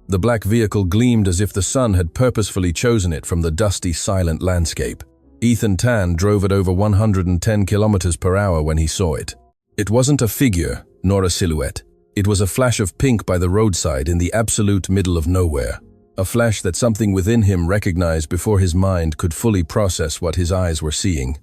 The black vehicle gleamed as if the sun had purposefully chosen it from the dusty, silent landscape. Ethan Tan drove at over 110 kilometers per hour when he saw it. It wasn't a figure, nor a silhouette. It was a flash of pink by the roadside in the absolute middle of nowhere. A flash that something within him recognized before his mind could fully process what his eyes were seeing.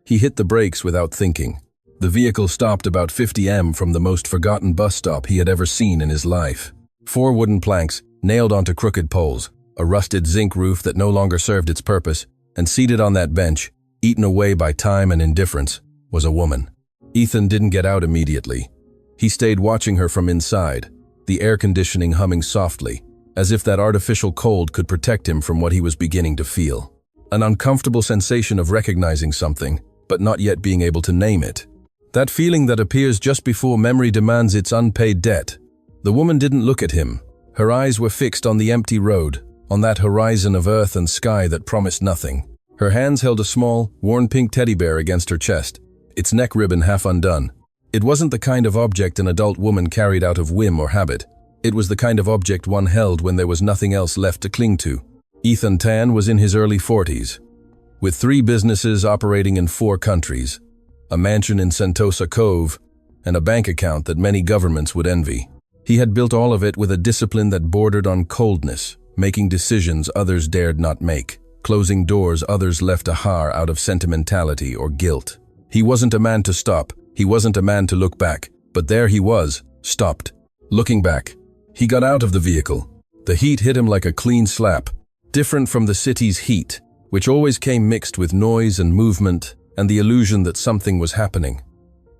He hit the brakes without thinking. The vehicle stopped about 50 m from the most forgotten bus stop he had ever seen in his life. 4 wooden planks, nailed onto crooked poles, a rusted zinc roof that no longer served its purpose, and seated on that bench, eaten away by time and indifference, was a woman. Ethan didn't get out immediately. He stayed watching her from inside, the air conditioning humming softly, as if that artificial cold could protect him from what he was beginning to feel. An uncomfortable sensation of recognizing something, but not yet being able to name it. That feeling that appears just before memory demands its unpaid debt. The woman didn't look at him. Her eyes were fixed on the empty road, on that horizon of earth and sky that promised nothing. Her hands held a small, worn pink teddy bear against her chest, its neck ribbon half undone. It wasn't the kind of object an adult woman carried out of whim or habit. It was the kind of object one held when there was nothing else left to cling to. Ethan Tan was in his early 40s, with 3 businesses operating in 4 countries, a mansion in Sentosa Cove, and a bank account that many governments would envy. He had built all of it with a discipline that bordered on coldness, making decisions others dared not make, closing doors others left ajar out of sentimentality or guilt. He wasn't a man to stop, he wasn't a man to look back, but there he was, stopped, looking back. He got out of the vehicle. The heat hit him like a clean slap, different from the city's heat, which always came mixed with noise and movement and the illusion that something was happening.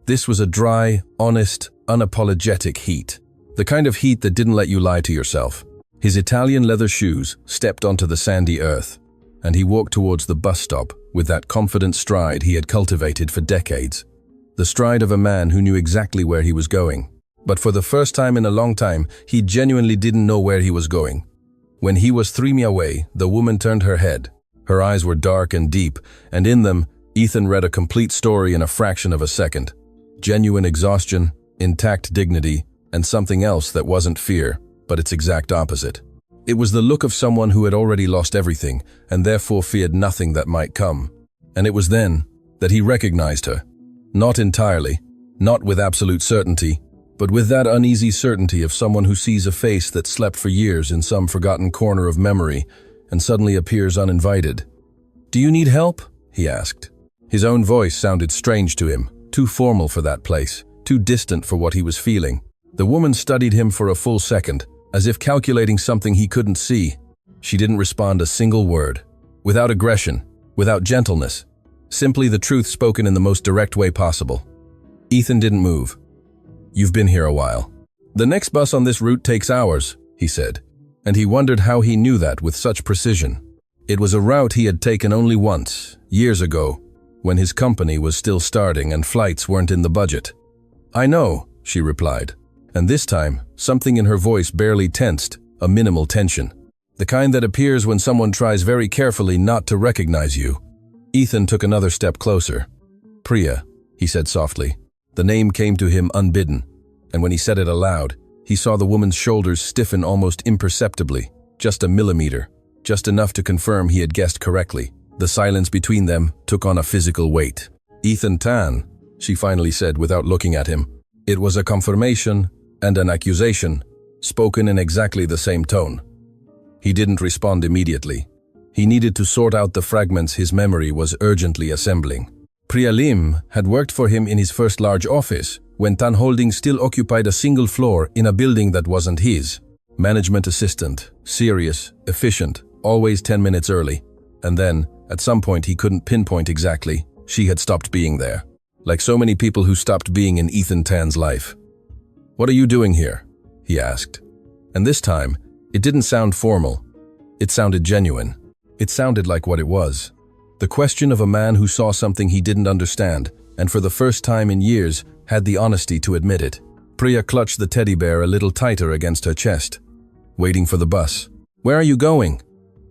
This was a dry, honest, unapologetic heat. The kind of heat that didn't let you lie to yourself. His Italian leather shoes stepped onto the sandy earth, and he walked towards the bus stop with that confident stride he had cultivated for decades. The stride of a man who knew exactly where he was going. But for the first time in a long time, he genuinely didn't know where he was going. When he was 3 mi away, the woman turned her head. Her eyes were dark and deep, and in them, Ethan read a complete story in a fraction of a second. Genuine exhaustion, intact dignity, and something else that wasn't fear, but its exact opposite. It was the look of someone who had already lost everything, and therefore feared nothing that might come. And it was then that he recognized her. Not entirely, not with absolute certainty, but with that uneasy certainty of someone who sees a face that slept for years in some forgotten corner of memory and suddenly appears uninvited. "Do you need help?" he asked. His own voice sounded strange to him, too formal for that place, too distant for what he was feeling. The woman studied him for a full second, as if calculating something he couldn't see. She didn't respond a single word. Without aggression, without gentleness, simply the truth spoken in the most direct way possible. Ethan didn't move. "You've been here a while. The next bus on this route takes hours," he said, and he wondered how he knew that with such precision. It was a route he had taken only once, years ago, when his company was still starting and flights weren't in the budget. "I know," she replied, and this time, something in her voice barely tensed, a minimal tension. The kind that appears when someone tries very carefully not to recognize you. Ethan took another step closer. "Priya," he said softly. The name came to him unbidden, and when he said it aloud, he saw the woman's shoulders stiffen almost imperceptibly, just a millimeter, just enough to confirm he had guessed correctly. The silence between them took on a physical weight. "Ethan Tan," she finally said without looking at him. It was a confirmation and an accusation, spoken in exactly the same tone. He didn't respond immediately. He needed to sort out the fragments his memory was urgently assembling. Priya Lim had worked for him in his first large office, when Tan Holdings still occupied a single floor in a building that wasn't his. Management assistant, serious, efficient, always 10 minutes early. And then, at some point he couldn't pinpoint exactly, she had stopped being there. Like so many people who stopped being in Ethan Tan's life. "What are you doing here?" he asked. And this time, it didn't sound formal. It sounded genuine. It sounded like what it was. The question of a man who saw something he didn't understand, and for the first time in years, had the honesty to admit it. Priya clutched the teddy bear a little tighter against her chest. "Waiting for the bus." "Where are you going?"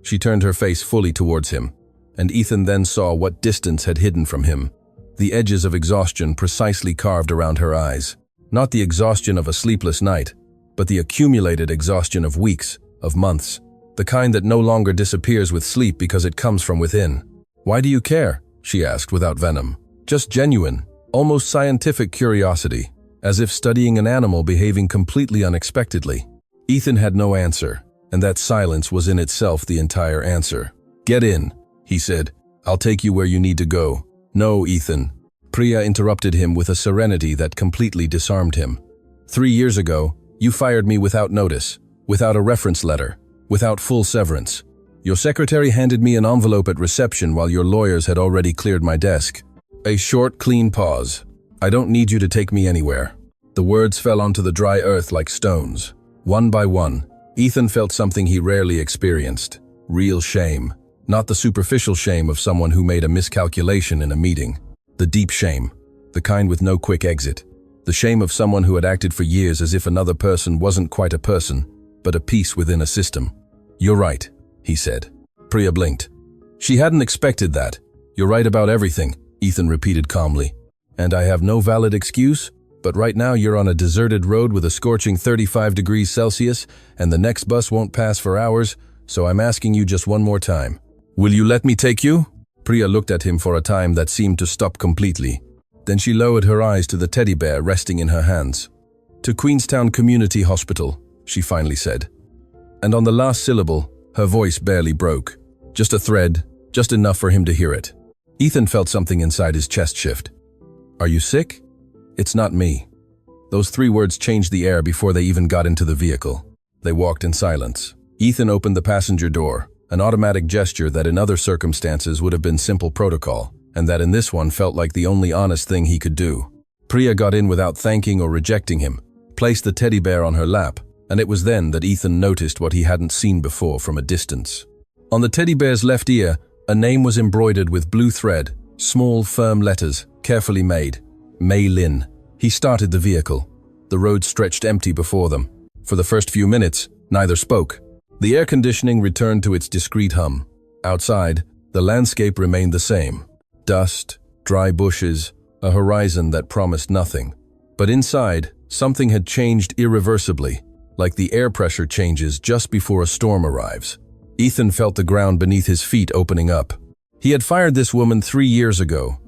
She turned her face fully towards him, and Ethan then saw what distance had hidden from him. The edges of exhaustion precisely carved around her eyes. Not the exhaustion of a sleepless night, but the accumulated exhaustion of weeks, of months. The kind that no longer disappears with sleep because it comes from within. "Why do you care?" she asked without venom. Just genuine, almost scientific curiosity, as if studying an animal behaving completely unexpectedly. Ethan had no answer, and that silence was in itself the entire answer. "Get in," he said. "I'll take you where you need to go." "No, Ethan." Priya interrupted him with a serenity that completely disarmed him. 3 years ago, you fired me without notice, without a reference letter, without full severance. Your secretary handed me an envelope at reception while your lawyers had already cleared my desk. A short, clean pause. "I don't need you to take me anywhere." The words fell onto the dry earth like stones. One by one, Ethan felt something he rarely experienced. Real shame. Not the superficial shame of someone who made a miscalculation in a meeting. The deep shame. The kind with no quick exit. The shame of someone who had acted for years as if another person wasn't quite a person, but a piece within a system. "You're right," he said. Priya blinked. She hadn't expected that. "You're right about everything," Ethan repeated calmly. "And I have no valid excuse? But right now you're on a deserted road with a scorching 35 degrees Celsius, and the next bus won't pass for hours, so I'm asking you just one more time. Will you let me take you?" Priya looked at him for a time that seemed to stop completely. Then she lowered her eyes to the teddy bear resting in her hands. "To Queenstown Community Hospital," she finally said. And on the last syllable, her voice barely broke. Just a thread, just enough for him to hear it. Ethan felt something inside his chest shift. "Are you sick?" "It's not me." Those 3 words changed the air before they even got into the vehicle. They walked in silence. Ethan opened the passenger door, an automatic gesture that in other circumstances would have been simple protocol, and that in this one felt like the only honest thing he could do. Priya got in without thanking or rejecting him, placed the teddy bear on her lap, and it was then that Ethan noticed what he hadn't seen before from a distance. On the teddy bear's left ear, a name was embroidered with blue thread, small, firm letters, carefully made. Mei Lin. He started the vehicle. The road stretched empty before them. For the first few minutes, neither spoke. The air conditioning returned to its discreet hum. Outside, the landscape remained the same. Dust, dry bushes, a horizon that promised nothing. But inside, something had changed irreversibly, like the air pressure changes just before a storm arrives. Ethan felt the ground beneath his feet opening up. He had fired this woman 3 years ago,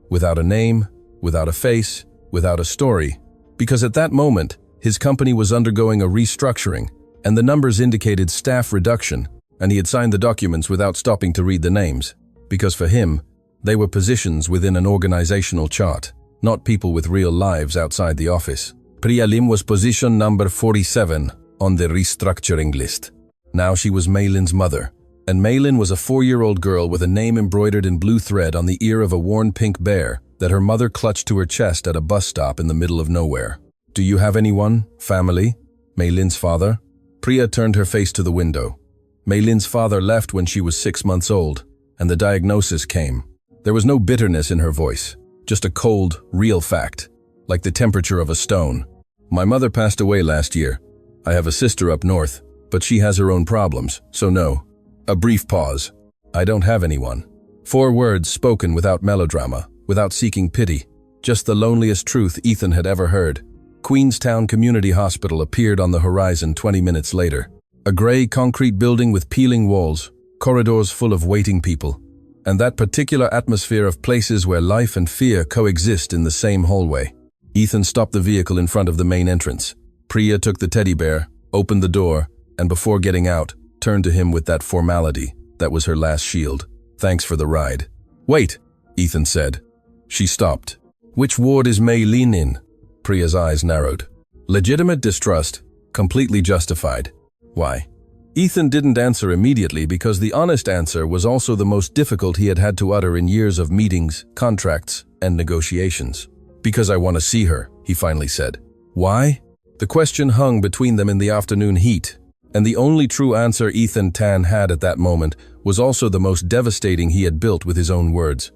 without a name, without a face, without a story, because at that moment, his company was undergoing a restructuring, and the numbers indicated staff reduction, and he had signed the documents without stopping to read the names, because for him, they were positions within an organizational chart, not people with real lives outside the office. Priya Lim was position number 47 on the restructuring list. Now she was Maylin's mother, and Maylin was a 4-year-old girl with a name embroidered in blue thread on the ear of a worn pink bear that her mother clutched to her chest at a bus stop in the middle of nowhere. "Do you have anyone? Family?" Maylin's father? Priya turned her face to the window. Maylin's father left when she was 6 months old, and the diagnosis came. There was no bitterness in her voice, just a cold, real fact, like the temperature of a stone. "My mother passed away last year. I have a sister up north, but she has her own problems, so no." A brief pause. "I don't have anyone." 4 words spoken without melodrama, without seeking pity, just the loneliest truth Ethan had ever heard. Queenstown Community Hospital appeared on the horizon 20 minutes later. A gray concrete building with peeling walls, corridors full of waiting people, and that particular atmosphere of places where life and fear coexist in the same hallway. Ethan stopped the vehicle in front of the main entrance. Priya took the teddy bear, opened the door, and before getting out, turned to him with that formality that was her last shield. "Thanks for the ride." "Wait," Ethan said. She stopped. "Which ward is Mei Lin in?" Priya's eyes narrowed. Legitimate distrust, completely justified. Why? Ethan didn't answer immediately because the honest answer was also the most difficult he had had to utter in years of meetings, contracts, and negotiations. "Because I want to see her," he finally said. "Why?" The question hung between them in the afternoon heat, and the only true answer Ethan Tan had at that moment was also the most devastating he had built with his own words.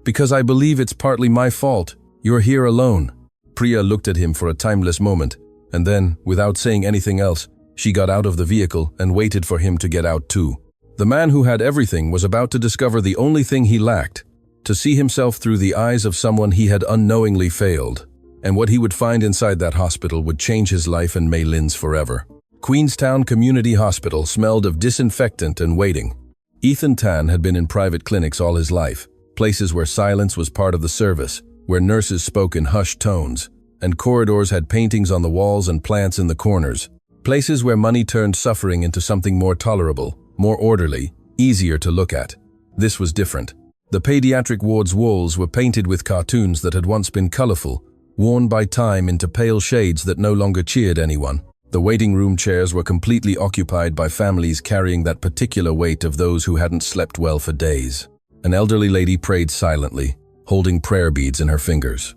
"Because I believe it's partly my fault. You're here alone." Priya looked at him for a timeless moment, and then, without saying anything else, she got out of the vehicle and waited for him to get out too. The man who had everything was about to discover the only thing he lacked, to see himself through the eyes of someone he had unknowingly failed, and what he would find inside that hospital would change his life and Mei Lin's forever. Queenstown Community Hospital smelled of disinfectant and waiting. Ethan Tan had been in private clinics all his life, places where silence was part of the service, where nurses spoke in hushed tones, and corridors had paintings on the walls and plants in the corners. Places where money turned suffering into something more tolerable, more orderly, easier to look at. This was different. The pediatric ward's walls were painted with cartoons that had once been colorful, worn by time into pale shades that no longer cheered anyone. The waiting room chairs were completely occupied by families carrying that particular weight of those who hadn't slept well for days. An elderly lady prayed silently, holding prayer beads in her fingers.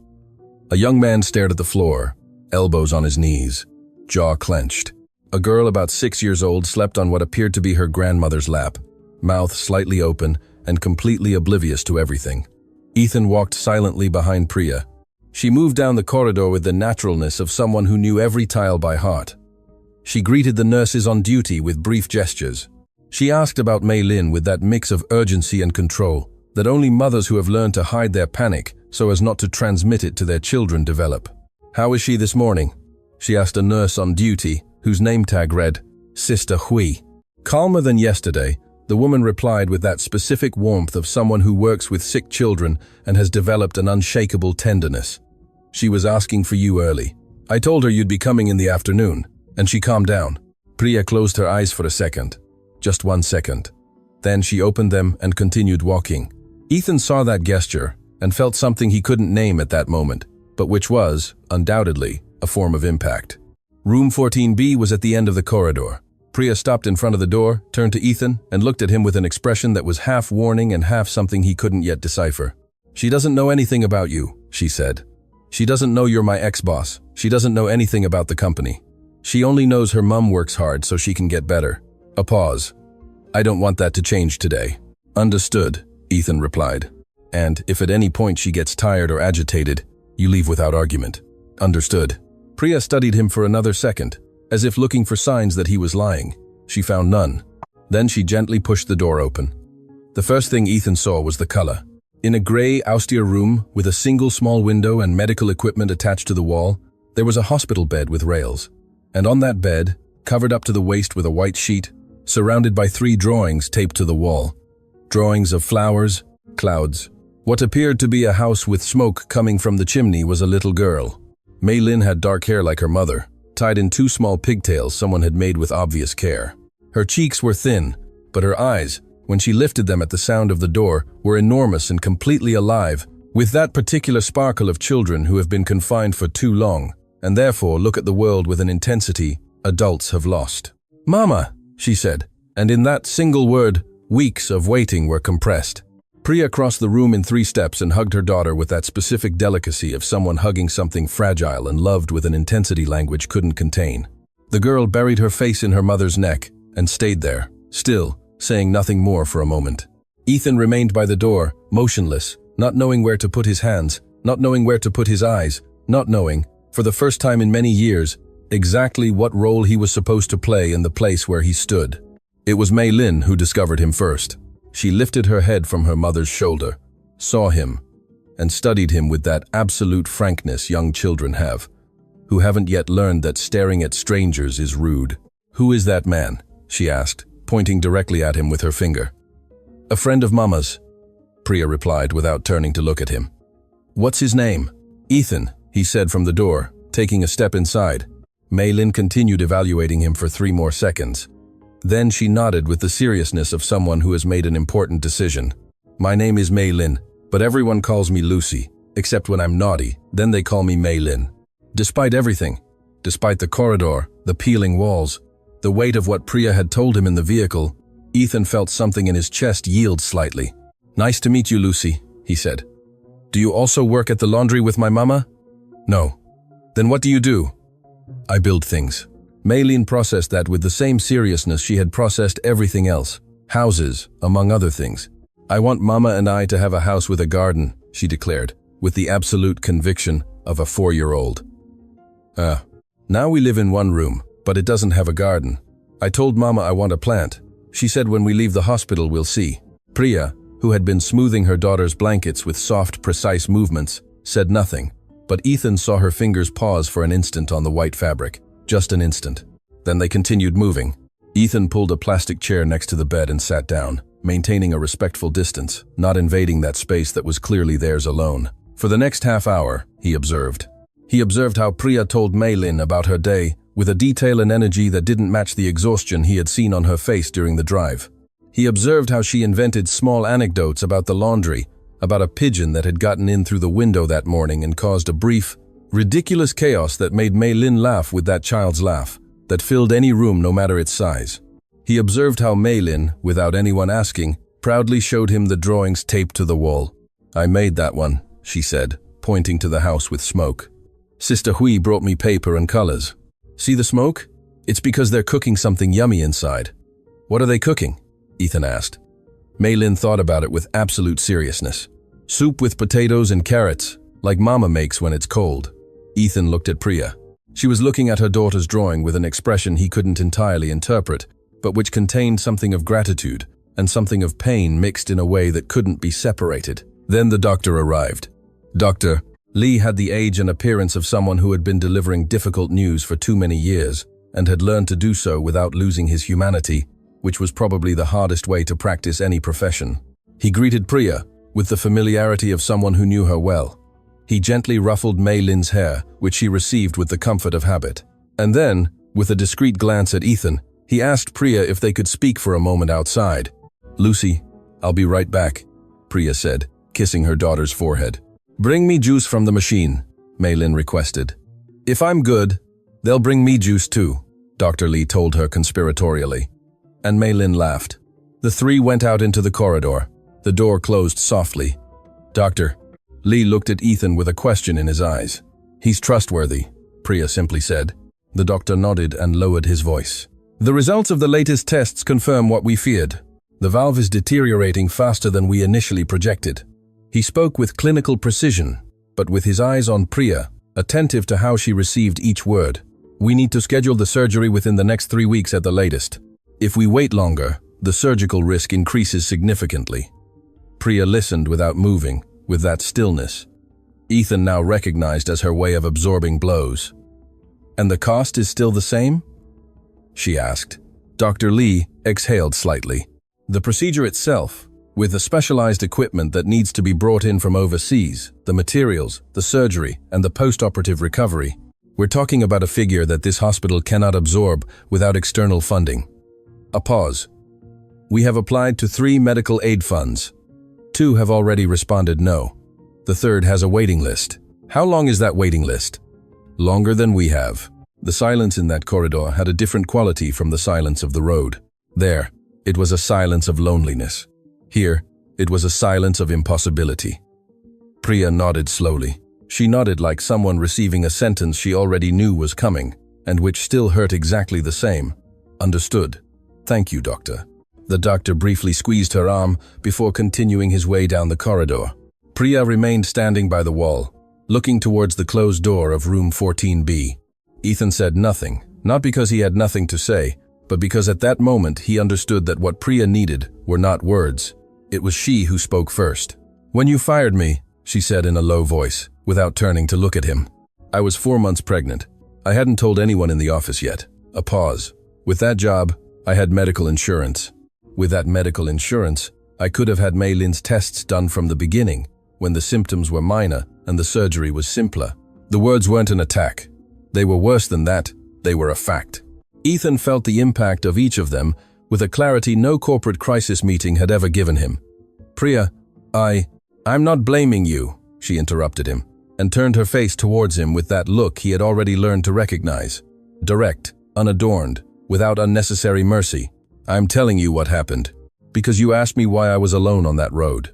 A young man stared at the floor, elbows on his knees, jaw clenched. A girl about 6 years old slept on what appeared to be her grandmother's lap, mouth slightly open and completely oblivious to everything. Ethan walked silently behind Priya. She moved down the corridor with the naturalness of someone who knew every tile by heart. She greeted the nurses on duty with brief gestures. She asked about Mei Lin with that mix of urgency and control that only mothers who have learned to hide their panic so as not to transmit it to their children develop. "How is she this morning?" she asked a nurse on duty, whose name tag read, Sister Hui. Calmer than yesterday, the woman replied with that specific warmth of someone who works with sick children and has developed an unshakable tenderness. "She was asking for you early. I told her you'd be coming in the afternoon." And she calmed down. Priya closed her eyes for a second. Just 1 second. Then she opened them and continued walking. Ethan saw that gesture and felt something he couldn't name at that moment, but which was, undoubtedly, a form of impact. Room 14B was at the end of the corridor. Priya stopped in front of the door, turned to Ethan, and looked at him with an expression that was half warning and half something he couldn't yet decipher. "She doesn't know anything about you," she said. "She doesn't know you're my ex-boss. She doesn't know anything about the company. She only knows her mum works hard so she can get better." A pause. "I don't want that to change today." "Understood," Ethan replied. "And if at any point she gets tired or agitated, you leave without argument." "Understood." Priya studied him for another second, as if looking for signs that he was lying. She found none. Then she gently pushed the door open. The first thing Ethan saw was the color. In a gray, austere room with a single small window and medical equipment attached to the wall, there was a hospital bed with rails. And on that bed, covered up to the waist with a white sheet, surrounded by 3 drawings taped to the wall. Drawings of flowers, clouds. What appeared to be a house with smoke coming from the chimney was a little girl. Mei Lin had dark hair like her mother, tied in 2 small pigtails someone had made with obvious care. Her cheeks were thin, but her eyes, when she lifted them at the sound of the door, were enormous and completely alive, with that particular sparkle of children who have been confined for too long, and therefore look at the world with an intensity adults have lost. "Mama," she said, and in that single word, weeks of waiting were compressed. Priya crossed the room in 3 steps and hugged her daughter with that specific delicacy of someone hugging something fragile and loved with an intensity language couldn't contain. The girl buried her face in her mother's neck and stayed there, still, saying nothing more for a moment. Ethan remained by the door, motionless, not knowing where to put his hands, not knowing where to put his eyes, not knowing, for the first time in many years, exactly what role he was supposed to play in the place where he stood. It was Mei Lin who discovered him first. She lifted her head from her mother's shoulder, saw him, and studied him with that absolute frankness young children have, who haven't yet learned that staring at strangers is rude. "Who is that man?" she asked, pointing directly at him with her finger. "A friend of Mama's," Priya replied without turning to look at him. "What's his name?" "Ethan," he said from the door, taking a step inside. Mei Lin continued evaluating him for 3 more seconds. Then she nodded with the seriousness of someone who has made an important decision. "My name is Mei Lin, but everyone calls me Lucy, except when I'm naughty, then they call me Mei Lin." Despite everything, despite the corridor, the peeling walls, the weight of what Priya had told him in the vehicle, Ethan felt something in his chest yield slightly. "Nice to meet you, Lucy," he said. "Do you also work at the laundry with my mama?" "No." "Then what do you do?" "I build things." Mei Lin processed that with the same seriousness she had processed everything else. Houses, among other things. "I want Mama and I to have a house with a garden," she declared, with the absolute conviction of a 4-year-old. Now we live in 1 room, but it doesn't have a garden. I told Mama I want a plant. She said when we leave the hospital we'll see." Priya, who had been smoothing her daughter's blankets with soft, precise movements, said nothing, but Ethan saw her fingers pause for an instant on the white fabric. Just an instant. Then they continued moving. Ethan pulled a plastic chair next to the bed and sat down, maintaining a respectful distance, not invading that space that was clearly theirs alone. For the next half hour, he observed. He observed how Priya told Maylin about her day, with a detail and energy that didn't match the exhaustion he had seen on her face during the drive. He observed how she invented small anecdotes about the laundry, about a pigeon that had gotten in through the window that morning and caused a brief, ridiculous chaos that made Maylin laugh with that child's laugh, that filled any room no matter its size. He observed how Maylin, without anyone asking, proudly showed him the drawings taped to the wall. "I made that one," she said, pointing to the house with smoke. "Sister Hui brought me paper and colors. See the smoke? It's because they're cooking something yummy inside." "What are they cooking?" Ethan asked. Maylin thought about it with absolute seriousness. "Soup with potatoes and carrots, like Mama makes when it's cold." Ethan looked at Priya. She was looking at her daughter's drawing with an expression he couldn't entirely interpret, but which contained something of gratitude and something of pain mixed in a way that couldn't be separated. Then the doctor arrived. Dr. Lee had the age and appearance of someone who had been delivering difficult news for too many years and had learned to do so without losing his humanity, which was probably the hardest way to practice any profession. He greeted Priya with the familiarity of someone who knew her well. He gently ruffled Maylin's hair, which she received with the comfort of habit. And then, with a discreet glance at Ethan, he asked Priya if they could speak for a moment outside. "Lucy, I'll be right back," Priya said, kissing her daughter's forehead. "Bring me juice from the machine," Maylin requested. "If I'm good, they'll bring me juice too," Dr. Lee told her conspiratorially. And Maylin laughed. The three went out into the corridor. The door closed softly. "Doctor." Lee looked at Ethan with a question in his eyes. "He's trustworthy," Priya simply said. The doctor nodded and lowered his voice. "The results of the latest tests confirm what we feared. The valve is deteriorating faster than we initially projected." He spoke with clinical precision, but with his eyes on Priya, attentive to how she received each word. "We need to schedule the surgery within the next 3 weeks at the latest. If we wait longer, the surgical risk increases significantly." Priya listened without moving, with that stillness. Ethan now recognized as her way of absorbing blows. "And the cost is still the same?" she asked. Dr. Lee exhaled slightly. "The procedure itself, with the specialized equipment that needs to be brought in from overseas, the materials, the surgery, and the post-operative recovery, we're talking about a figure that this hospital cannot absorb without external funding." A pause. "We have applied to 3 medical aid funds. 2 have already responded no. The 3rd has a waiting list." "How long is that waiting list?" "Longer than we have." The silence in that corridor had a different quality from the silence of the road. There, it was a silence of loneliness. Here, it was a silence of impossibility. Priya nodded slowly. She nodded like someone receiving a sentence she already knew was coming, and which still hurt exactly the same. "Understood. Thank you, doctor." The doctor briefly squeezed her arm before continuing his way down the corridor. Priya remained standing by the wall, looking towards the closed door of room 14B. Ethan said nothing, not because he had nothing to say, but because at that moment he understood that what Priya needed were not words. It was she who spoke first. "When you fired me," she said in a low voice, without turning to look at him, "I was 4 months pregnant. I hadn't told anyone in the office yet." A pause. "With that job, I had medical insurance. With that medical insurance, I could have had Maylin's tests done from the beginning, when the symptoms were minor and the surgery was simpler." The words weren't an attack. They were worse than that. They were a fact. Ethan felt the impact of each of them with a clarity no corporate crisis meeting had ever given him. "Priya, I'm not blaming you," she interrupted him, and turned her face towards him with that look he had already learned to recognize. Direct, unadorned, without unnecessary mercy. "I'm telling you what happened, because you asked me why I was alone on that road.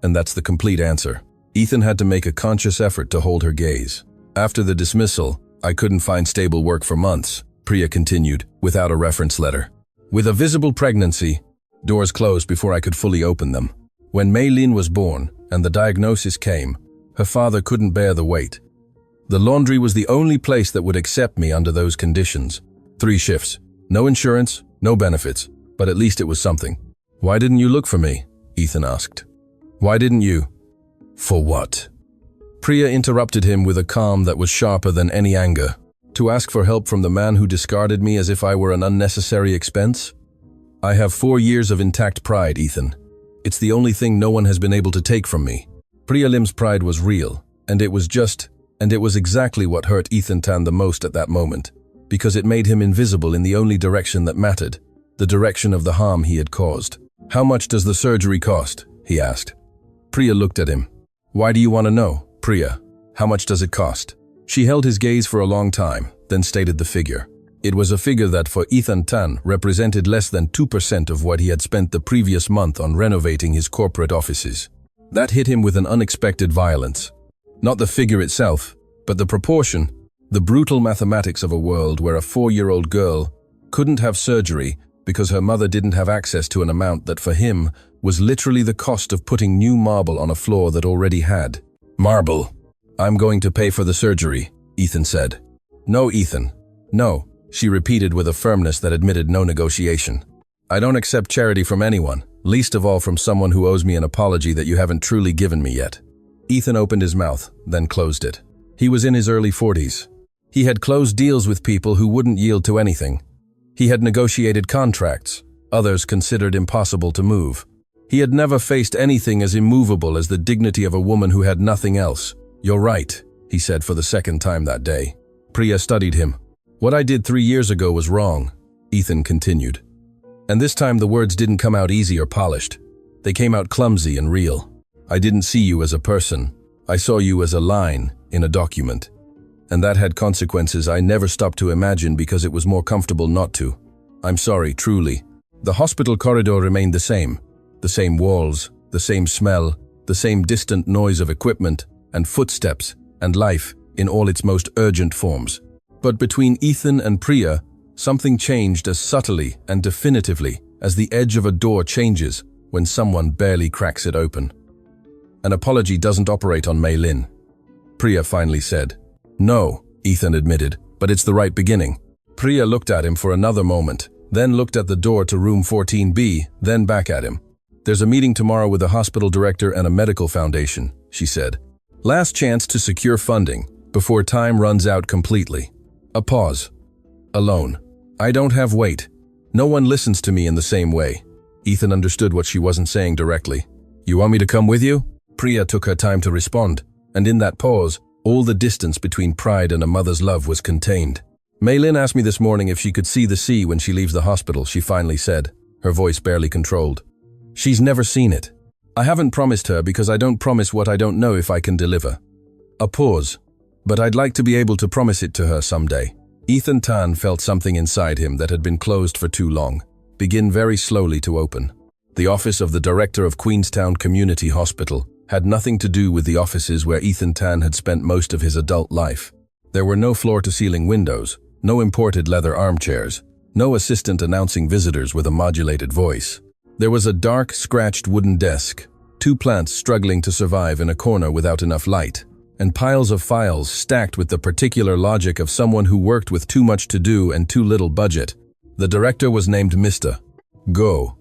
And that's the complete answer." Ethan had to make a conscious effort to hold her gaze. "After the dismissal, I couldn't find stable work for months," Priya continued, without a reference letter. "With a visible pregnancy, doors closed before I could fully open them. When Maylin was born and the diagnosis came, her father couldn't bear the weight. The laundry was the only place that would accept me under those conditions. 3 shifts, no insurance, no benefits, but at least it was something." "Why didn't you look for me?" Ethan asked. "Why didn't you?" "For what?" Priya interrupted him with a calm that was sharper than any anger. To ask for help from the man who discarded me as if I were an unnecessary expense? I have 4 years of intact pride, Ethan. It's the only thing no one has been able to take from me. Priya Lim's pride was real, and it was exactly what hurt Ethan Tan the most at that moment, because it made him invisible in the only direction that mattered, the direction of the harm he had caused. How much does the surgery cost? He asked. Priya looked at him. Why do you want to know, Priya? How much does it cost? She held his gaze for a long time, then stated the figure. It was a figure that for Ethan Tan represented less than 2% of what he had spent the previous month on renovating his corporate offices. That hit him with an unexpected violence. Not the figure itself, but the proportion, the brutal mathematics of a world where a 4-year-old girl couldn't have surgery because her mother didn't have access to an amount that for him was literally the cost of putting new marble on a floor that already had. Marble. I'm going to pay for the surgery, Ethan said. No, Ethan. No, she repeated with a firmness that admitted no negotiation. I don't accept charity from anyone, least of all from someone who owes me an apology that you haven't truly given me yet. Ethan opened his mouth, then closed it. He was in his early 40s. He had closed deals with people who wouldn't yield to anything. He had negotiated contracts, others considered impossible to move. He had never faced anything as immovable as the dignity of a woman who had nothing else. You're right, he said for the second time that day. Priya studied him. What I did 3 years ago was wrong, Ethan continued. And this time the words didn't come out easy or polished. They came out clumsy and real. I didn't see you as a person. I saw you as a line in a document. And that had consequences I never stopped to imagine because it was more comfortable not to. I'm sorry, truly. The hospital corridor remained the same. The same walls, the same smell, the same distant noise of equipment and footsteps and life in all its most urgent forms. But between Ethan and Priya, something changed as subtly and definitively as the edge of a door changes when someone barely cracks it open. An apology doesn't operate on Mei Lin, Priya finally said. No, Ethan admitted, but it's the right beginning. Priya looked at him for another moment, then looked at the door to room 14B, then back at him. There's a meeting tomorrow with the hospital director and a medical foundation, she said. Last chance to secure funding before time runs out completely. A pause. Alone. I don't have weight. No one listens to me in the same way. Ethan understood what she wasn't saying directly. You want me to come with you? Priya took her time to respond, and in that pause, all the distance between pride and a mother's love was contained. Mei Lin asked me this morning if she could see the sea when she leaves the hospital, she finally said, her voice barely controlled. She's never seen it. I haven't promised her because I don't promise what I don't know if I can deliver. A pause. But I'd like to be able to promise it to her someday. Ethan Tan felt something inside him that had been closed for too long begin very slowly to open. The office of the director of Queenstown Community Hospital had nothing to do with the offices where Ethan Tan had spent most of his adult life. There were no floor-to-ceiling windows, no imported leather armchairs, no assistant announcing visitors with a modulated voice. There was a dark, scratched wooden desk, 2 plants struggling to survive in a corner without enough light, and piles of files stacked with the particular logic of someone who worked with too much to do and too little budget. The director was named Mr. Go,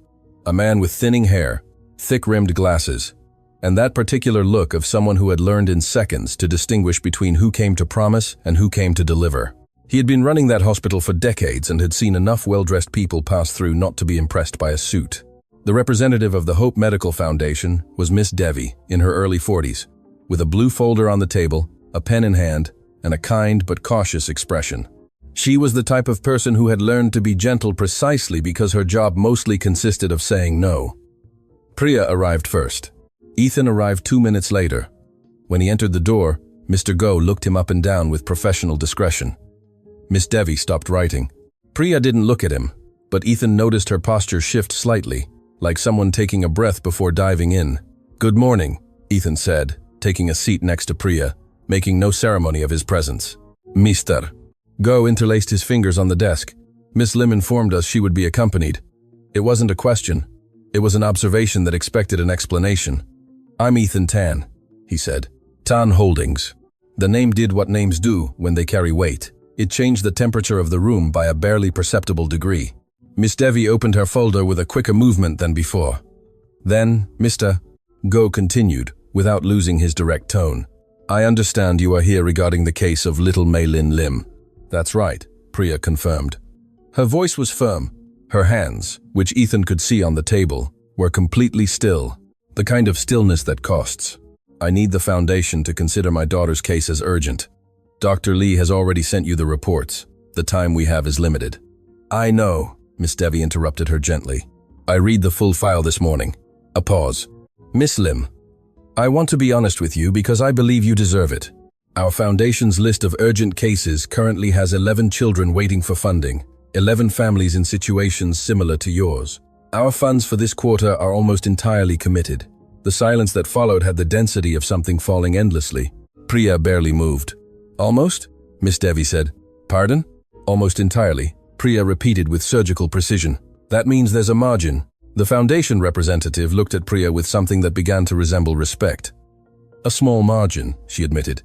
a man with thinning hair, thick-rimmed glasses, and that particular look of someone who had learned in seconds to distinguish between who came to promise and who came to deliver. He had been running that hospital for decades and had seen enough well-dressed people pass through not to be impressed by a suit. The representative of the Hope Medical Foundation was Miss Devi, in her early 40s, with a blue folder on the table, a pen in hand, and a kind but cautious expression. She was the type of person who had learned to be gentle precisely because her job mostly consisted of saying no. Priya arrived first. Ethan arrived 2 minutes later. When he entered the door, Mr. Go looked him up and down with professional discretion. Miss Devi stopped writing. Priya didn't look at him, but Ethan noticed her posture shift slightly, like someone taking a breath before diving in. Good morning, Ethan said, taking a seat next to Priya, making no ceremony of his presence. Mr. Go interlaced his fingers on the desk. Miss Lim informed us she would be accompanied. It wasn't a question. It was an observation that expected an explanation. I'm Ethan Tan, he said. Tan Holdings. The name did what names do when they carry weight. It changed the temperature of the room by a barely perceptible degree. Miss Devi opened her folder with a quicker movement than before. Then, Mr. Go continued, without losing his direct tone. I understand you are here regarding the case of little Mei Lin Lim. That's right, Priya confirmed. Her voice was firm. Her hands, which Ethan could see on the table, were completely still, the kind of stillness that costs. I need the foundation to consider my daughter's case as urgent. Dr. Lee has already sent you the reports. The time we have is limited. I know, Miss Devi interrupted her gently. I read the full file this morning. A pause. Miss Lim, I want to be honest with you because I believe you deserve it. Our foundation's list of urgent cases currently has 11 children waiting for funding, 11 families in situations similar to yours. Our funds for this quarter are almost entirely committed. The silence that followed had the density of something falling endlessly. Priya barely moved. Almost? Miss Devi said. Pardon? Almost entirely, Priya repeated with surgical precision. That means there's a margin. The foundation representative looked at Priya with something that began to resemble respect. A small margin, she admitted.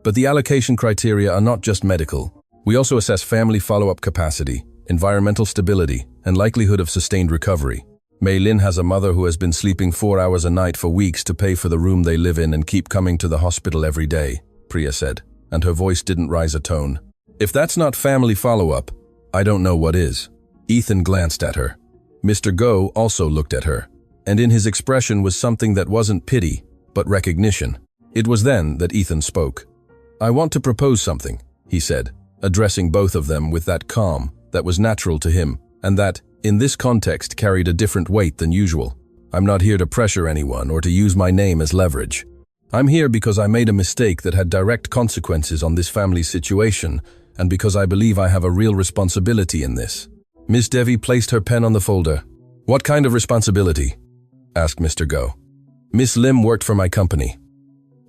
But the allocation criteria are not just medical. We also assess family follow-up capacity, environmental stability, and likelihood of sustained recovery. Mei Lin has a mother who has been sleeping 4 hours a night for weeks to pay for the room they live in and keep coming to the hospital every day, Priya said, and her voice didn't rise a tone. If that's not family follow-up, I don't know what is. Ethan glanced at her. Mr. Go also looked at her, and in his expression was something that wasn't pity, but recognition. It was then that Ethan spoke. I want to propose something, he said, addressing both of them with that calm that was natural to him, and that, in this context, carried a different weight than usual. I'm not here to pressure anyone or to use my name as leverage. I'm here because I made a mistake that had direct consequences on this family's situation, and because I believe I have a real responsibility in this. Miss Devi placed her pen on the folder. What kind of responsibility? Asked Mr. Go. Miss Lim worked for my company.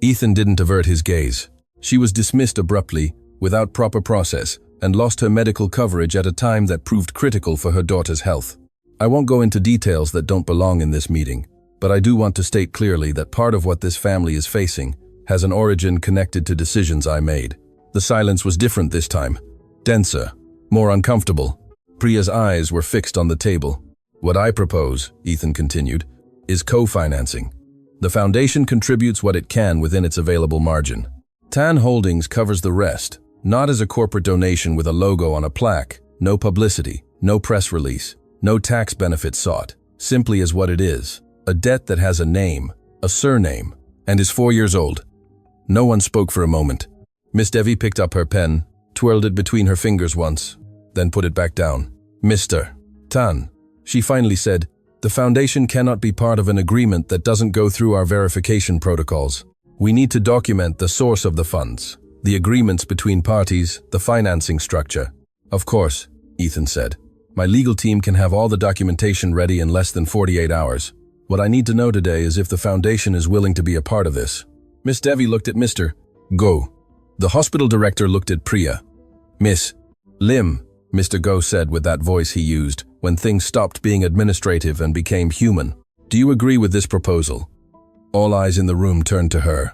Ethan didn't avert his gaze. She was dismissed abruptly, without proper process, and lost her medical coverage at a time that proved critical for her daughter's health. I won't go into details that don't belong in this meeting, but I do want to state clearly that part of what this family is facing has an origin connected to decisions I made. The silence was different this time, denser, more uncomfortable. Priya's eyes were fixed on the table. What I propose, Ethan continued, is co-financing. The foundation contributes what it can within its available margin. Tan Holdings covers the rest, not as a corporate donation with a logo on a plaque, no publicity, no press release, no tax benefit sought, simply as what it is, a debt that has a name, a surname, and is 4 years old. No one spoke for a moment. Miss Devi picked up her pen, twirled it between her fingers once, then put it back down. Mr. Tan, she finally said, the foundation cannot be part of an agreement that doesn't go through our verification protocols. We need to document the source of the funds, the agreements between parties, the financing structure. Of course, Ethan said. My legal team can have all the documentation ready in less than 48 hours. What I need to know today is if the foundation is willing to be a part of this. Miss Devi looked at Mr. Go. The hospital director looked at Priya. Miss Lim, Mr. Go said with that voice he used when things stopped being administrative and became human. Do you agree with this proposal? All eyes in the room turned to her.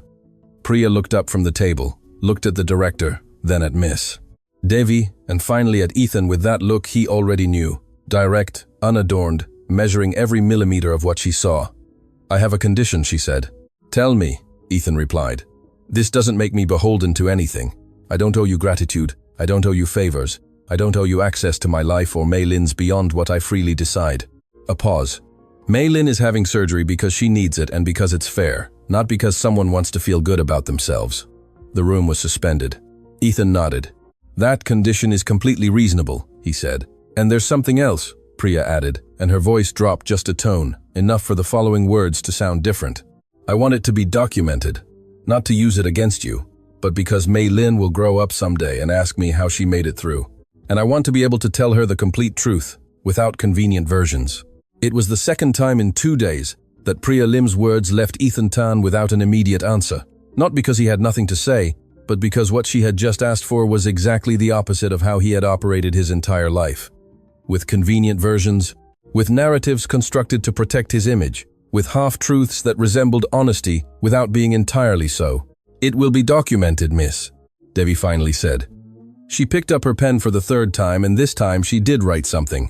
Priya looked up from the table, looked at the director, then at Miss Devi, and finally at Ethan with that look he already knew, direct, unadorned, measuring every millimeter of what she saw. I have a condition, she said. Tell me, Ethan replied. This doesn't make me beholden to anything. I don't owe you gratitude. I don't owe you favors. I don't owe you access to my life or Mei Lin's beyond what I freely decide. A pause. Mei Lin is having surgery because she needs it and because it's fair, not because someone wants to feel good about themselves. The room was suspended. Ethan nodded. That condition is completely reasonable, he said. And there's something else, Priya added, and her voice dropped just a tone, enough for the following words to sound different. I want it to be documented, not to use it against you, but because Mei Lin will grow up someday and ask me how she made it through. And I want to be able to tell her the complete truth, without convenient versions. It was the second time in 2 days that Priya Lim's words left Ethan Tan without an immediate answer. Not because he had nothing to say, but because what she had just asked for was exactly the opposite of how he had operated his entire life. With convenient versions, with narratives constructed to protect his image, with half-truths that resembled honesty without being entirely so. It will be documented, Miss Devi finally said. She picked up her pen for the third time, and this time she did write something.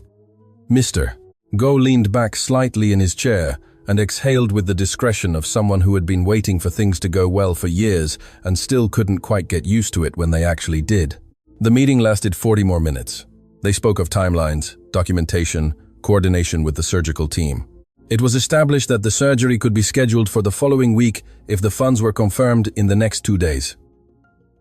Mr. Go leaned back slightly in his chair and exhaled with the discretion of someone who had been waiting for things to go well for years and still couldn't quite get used to it when they actually did. The meeting lasted 40 more minutes. They spoke of timelines, documentation, coordination with the surgical team. It was established that the surgery could be scheduled for the following week if the funds were confirmed in the next 2 days.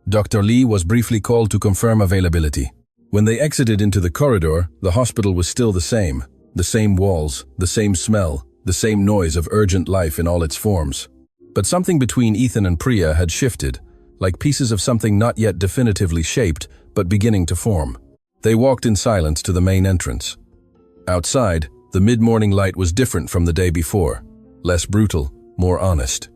Dr. Lee was briefly called to confirm availability. When they exited into the corridor, the hospital was still the same walls, the same smell, the same noise of urgent life in all its forms. But something between Ethan and Priya had shifted, like pieces of something not yet definitively shaped, but beginning to form. They walked in silence to the main entrance. Outside, the mid-morning light was different from the day before, less brutal, more honest.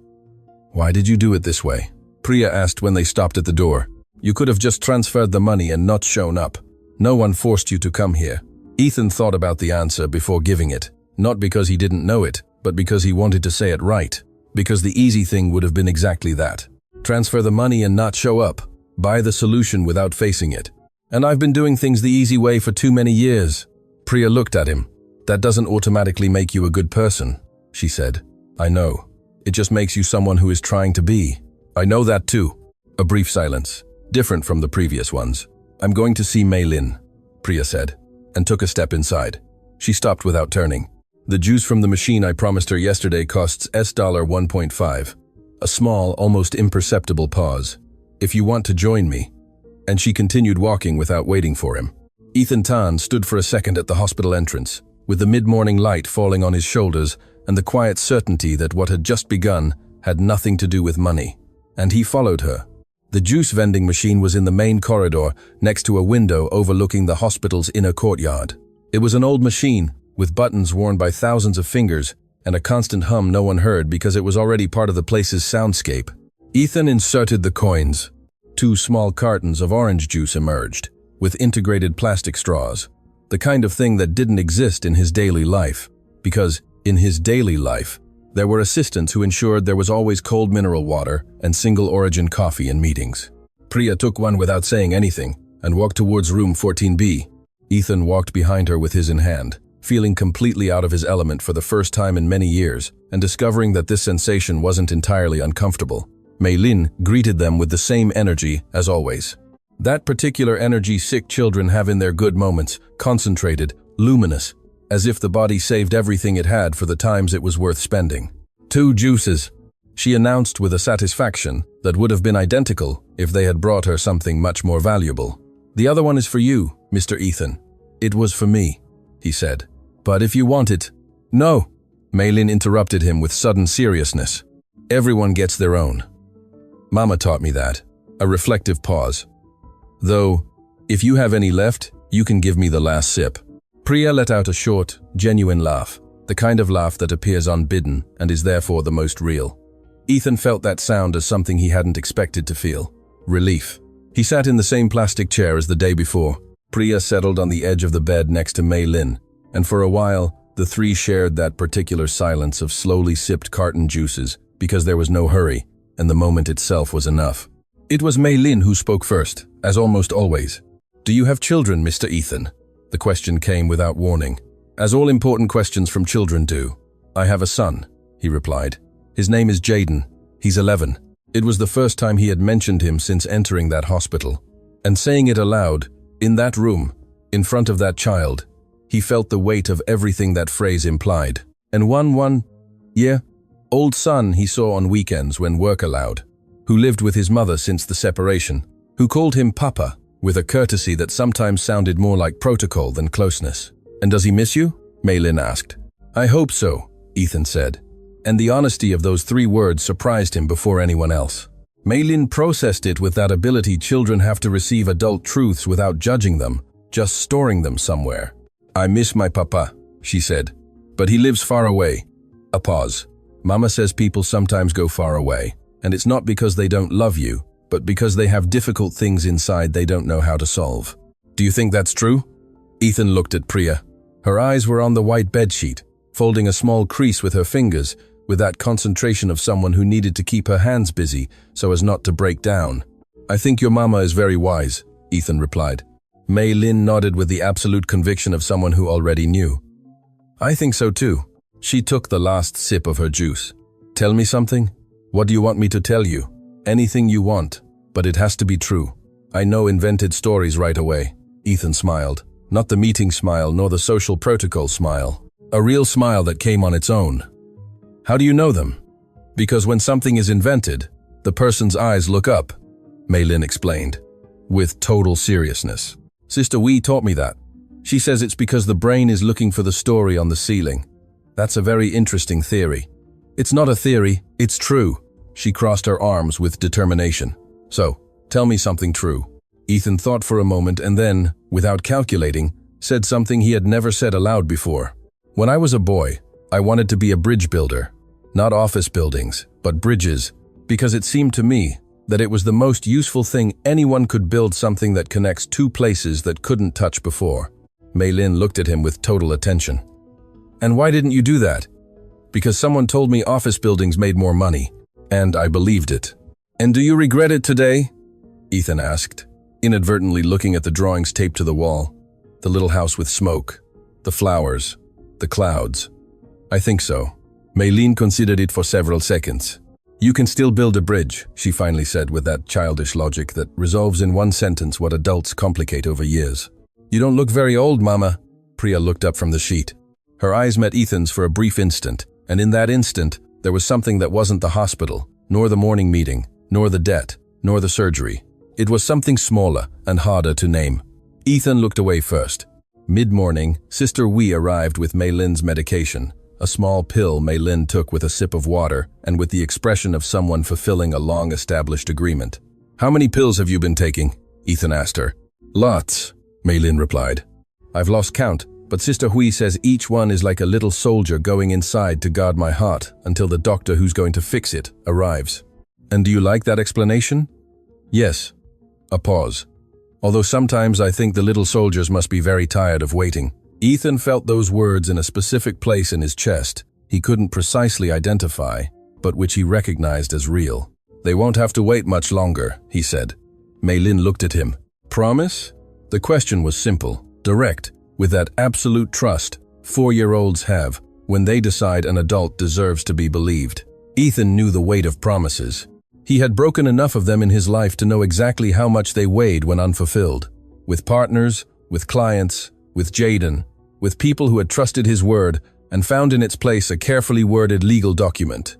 "Why did you do it this way?" Priya asked when they stopped at the door. "You could have just transferred the money and not shown up. No one forced you to come here." Ethan thought about the answer before giving it, not because he didn't know it, but because he wanted to say it right, because the easy thing would have been exactly that. Transfer the money and not show up. Buy the solution without facing it. "And I've been doing things the easy way for too many years." Priya looked at him. "That doesn't automatically make you a good person," she said. "I know. It just makes you someone who is trying to be." "I know that too." A brief silence, different from the previous ones. "I'm going to see Mei Lin," Priya said, and took a step inside. She stopped without turning. "The juice from the machine I promised her yesterday costs $1.5. A small, almost imperceptible pause. "If you want to join me." And she continued walking without waiting for him. Ethan Tan stood for a second at the hospital entrance, with the mid-morning light falling on his shoulders and the quiet certainty that what had just begun had nothing to do with money. And he followed her. The juice vending machine was in the main corridor, next to a window overlooking the hospital's inner courtyard. It was an old machine, with buttons worn by thousands of fingers, and a constant hum no one heard because it was already part of the place's soundscape. Ethan inserted the coins. 2 small cartons of orange juice emerged, with integrated plastic straws, the kind of thing that didn't exist in his daily life, because, in his daily life, there were assistants who ensured there was always cold mineral water and single-origin coffee in meetings. Priya took one without saying anything and walked towards room 14B. Ethan walked behind her with his in hand, feeling completely out of his element for the first time in many years and discovering that this sensation wasn't entirely uncomfortable. Mei Lin greeted them with the same energy as always. That particular energy sick children have in their good moments, concentrated, luminous, as if the body saved everything it had for the times it was worth spending. 2 juices, she announced with a satisfaction that would have been identical if they had brought her something much more valuable. "The other one is for you, Mr. Ethan." "It was for me," he said. "But if you want it—" "No," Mei Lin interrupted him with sudden seriousness. "Everyone gets their own. Mama taught me that." A reflective pause. "Though, if you have any left, you can give me the last sip." Priya let out a short, genuine laugh, the kind of laugh that appears unbidden and is therefore the most real. Ethan felt that sound as something he hadn't expected to feel. Relief. He sat in the same plastic chair as the day before. Priya settled on the edge of the bed next to Mei Lin, and for a while, the three shared that particular silence of slowly sipped carton juices because there was no hurry, and the moment itself was enough. It was Mei Lin who spoke first, as almost always. "Do you have children, Mr. Ethan?" The question came without warning, as all important questions from children do. "I have a son," he replied. "His name is Jaden. He's 11. It was the first time he had mentioned him since entering that hospital. And saying it aloud, in that room, in front of that child, he felt the weight of everything that phrase implied. And old son he saw on weekends when work allowed, who lived with his mother since the separation, who called him Papa, with a courtesy that sometimes sounded more like protocol than closeness. "And does he miss you?" Mei Lin asked. "I hope so," Ethan said. And the honesty of those 3 words surprised him before anyone else. Mei Lin processed it with that ability children have to receive adult truths without judging them, just storing them somewhere. "I miss my papa," she said, "but he lives far away." A pause. "Mama says people sometimes go far away, and it's not because they don't love you, but because they have difficult things inside they don't know how to solve. Do you think that's true?" Ethan looked at Priya. Her eyes were on the white bedsheet, folding a small crease with her fingers, with that concentration of someone who needed to keep her hands busy so as not to break down. "I think your mama is very wise," Ethan replied. Mei Lin nodded with the absolute conviction of someone who already knew. "I think so too." She took the last sip of her juice. "Tell me something? What do you want me to tell you?" "Anything you want, but it has to be true." I know invented stories right away. Ethan smiled. Not the meeting smile, nor the social protocol smile. A real smile that came on its own. How do you know them? Because when something is invented, the person's eyes look up, Mei-Lin explained, with total seriousness. Sister Wee taught me that. She says it's because the brain is looking for the story on the ceiling. That's a very interesting theory. It's not a theory, it's true. She crossed her arms with determination. So, tell me something true. Ethan thought for a moment and then, without calculating, said something he had never said aloud before. When I was a boy, I wanted to be a bridge builder. Not office buildings, but bridges, because it seemed to me that it was the most useful thing anyone could build, something that connects two places that couldn't touch before. Mei-Lin looked at him with total attention. And why didn't you do that? Because someone told me office buildings made more money, and I believed it. And do you regret it today? Ethan asked, inadvertently looking at the drawings taped to the wall. The little house with smoke, the flowers, the clouds. I think so. Mei-Lin considered it for several seconds. You can still build a bridge, she finally said with that childish logic that resolves in one sentence what adults complicate over years. You don't look very old, Mama. Priya looked up from the sheet. Her eyes met Ethan's for a brief instant, and in that instant, there was something that wasn't the hospital, nor the morning meeting, nor the debt, nor the surgery. It was something smaller and harder to name. Ethan looked away first. Mid-morning, Sister Wee arrived with Mei-Lin's medication. A small pill Mei-Lin took with a sip of water and with the expression of someone fulfilling a long-established agreement. How many pills have you been taking? Ethan asked her. Lots, Mei-Lin replied. I've lost count, but Sister Hui says each one is like a little soldier going inside to guard my heart until the doctor who's going to fix it arrives. And do you like that explanation? Yes. A pause. Although sometimes I think the little soldiers must be very tired of waiting. Ethan felt those words in a specific place in his chest he couldn't precisely identify, but which he recognized as real. They won't have to wait much longer, he said. Mei-Lin looked at him. Promise? The question was simple, direct, with that absolute trust 4-year-olds have when they decide an adult deserves to be believed. Ethan knew the weight of promises. He had broken enough of them in his life to know exactly how much they weighed when unfulfilled. With partners, with clients, with Jaden, with people who had trusted his word and found in its place a carefully worded legal document.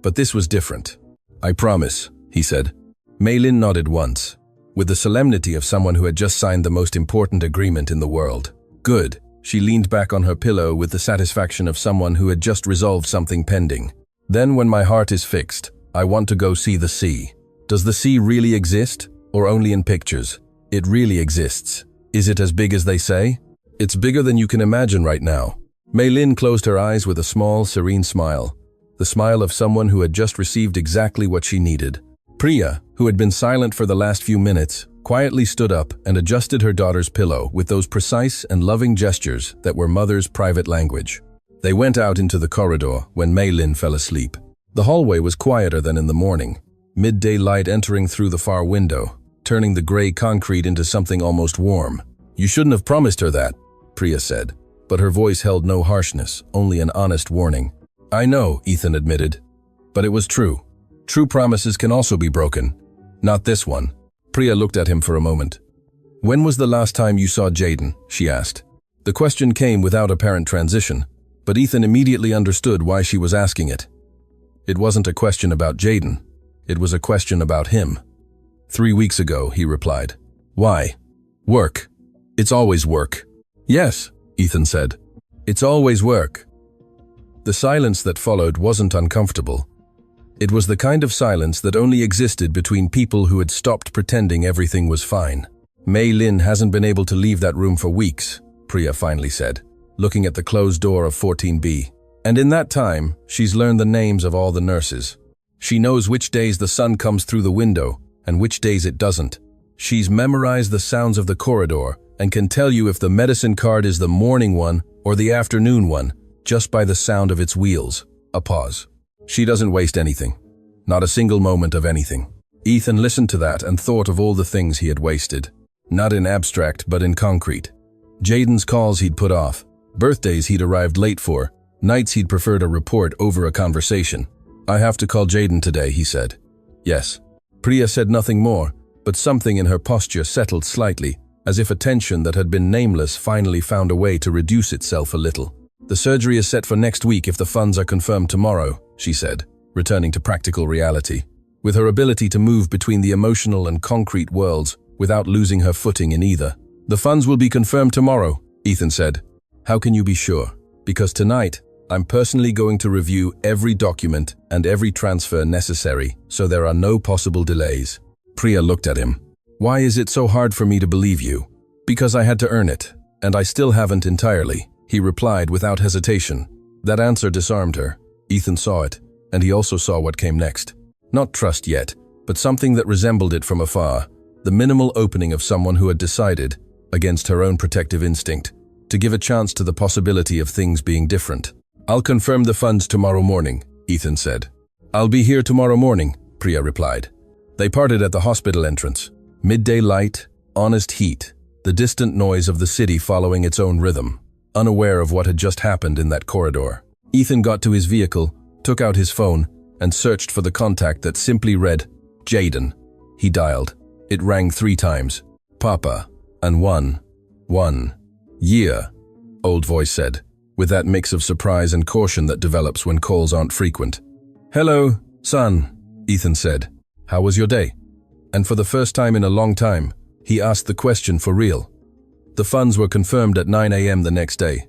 But this was different. I promise, he said. Mei-Lin nodded once, with the solemnity of someone who had just signed the most important agreement in the world. Good. She leaned back on her pillow with the satisfaction of someone who had just resolved something pending. Then when my heart is fixed, I want to go see the sea. Does the sea really exist, or only in pictures? It really exists. Is it as big as they say? It's bigger than you can imagine right now. Mei-Lin closed her eyes with a small, serene smile. The smile of someone who had just received exactly what she needed. Priya, who had been silent for the last few minutes, quietly stood up and adjusted her daughter's pillow with those precise and loving gestures that were mother's private language. They went out into the corridor when Mei-Lin fell asleep. The hallway was quieter than in the morning. Midday light entering through the far window, turning the gray concrete into something almost warm. You shouldn't have promised her that, Priya said, but her voice held no harshness, only an honest warning. I know, Ethan admitted, but it was true. True promises can also be broken. Not this one. Priya looked at him for a moment. When was the last time you saw Jaden? She asked. The question came without apparent transition, but Ethan immediately understood why she was asking it. It wasn't a question about Jaden. It was a question about him. 3 weeks ago, he replied. Why? Work. It's always work. Yes, Ethan said. It's always work. The silence that followed wasn't uncomfortable. It was the kind of silence that only existed between people who had stopped pretending everything was fine. Mei-Lin hasn't been able to leave that room for weeks, Priya finally said, looking at the closed door of 14B. And in that time, she's learned the names of all the nurses. She knows which days the sun comes through the window and which days it doesn't. She's memorized the sounds of the corridor and can tell you if the medicine cart is the morning one or the afternoon one, just by the sound of its wheels. A pause. She doesn't waste anything. Not a single moment of anything. Ethan listened to that and thought of all the things he had wasted. Not in abstract, but in concrete. Jaden's calls he'd put off. Birthdays he'd arrived late for. Nights he'd preferred a report over a conversation. I have to call Jaden today, he said. Yes. Priya said nothing more, but something in her posture settled slightly, as if a tension that had been nameless finally found a way to reduce itself a little. "The surgery is set for next week if the funds are confirmed tomorrow," she said, returning to practical reality. With her ability to move between the emotional and concrete worlds without losing her footing in either. "The funds will be confirmed tomorrow," Ethan said. "How can you be sure?" "Because tonight, I'm personally going to review every document and every transfer necessary, so there are no possible delays." Priya looked at him. "Why is it so hard for me to believe you?" "Because I had to earn it, and I still haven't entirely," he replied without hesitation. That answer disarmed her. Ethan saw it, and he also saw what came next. Not trust yet, but something that resembled it from afar. The minimal opening of someone who had decided, against her own protective instinct, to give a chance to the possibility of things being different. "I'll confirm the funds tomorrow morning," Ethan said. "I'll be here tomorrow morning," Priya replied. They parted at the hospital entrance. Midday light, honest heat, the distant noise of the city following its own rhythm, unaware of what had just happened in that corridor. Ethan got to his vehicle, took out his phone, and searched for the contact that simply read, "Jaden." He dialed. It rang 3 times. "Papa," and one. "Yeah," old voice said, with that mix of surprise and caution that develops when calls aren't frequent. "Hello, son," Ethan said. "How was your day?" And for the first time in a long time, he asked the question for real. The funds were confirmed at 9 a.m. the next day,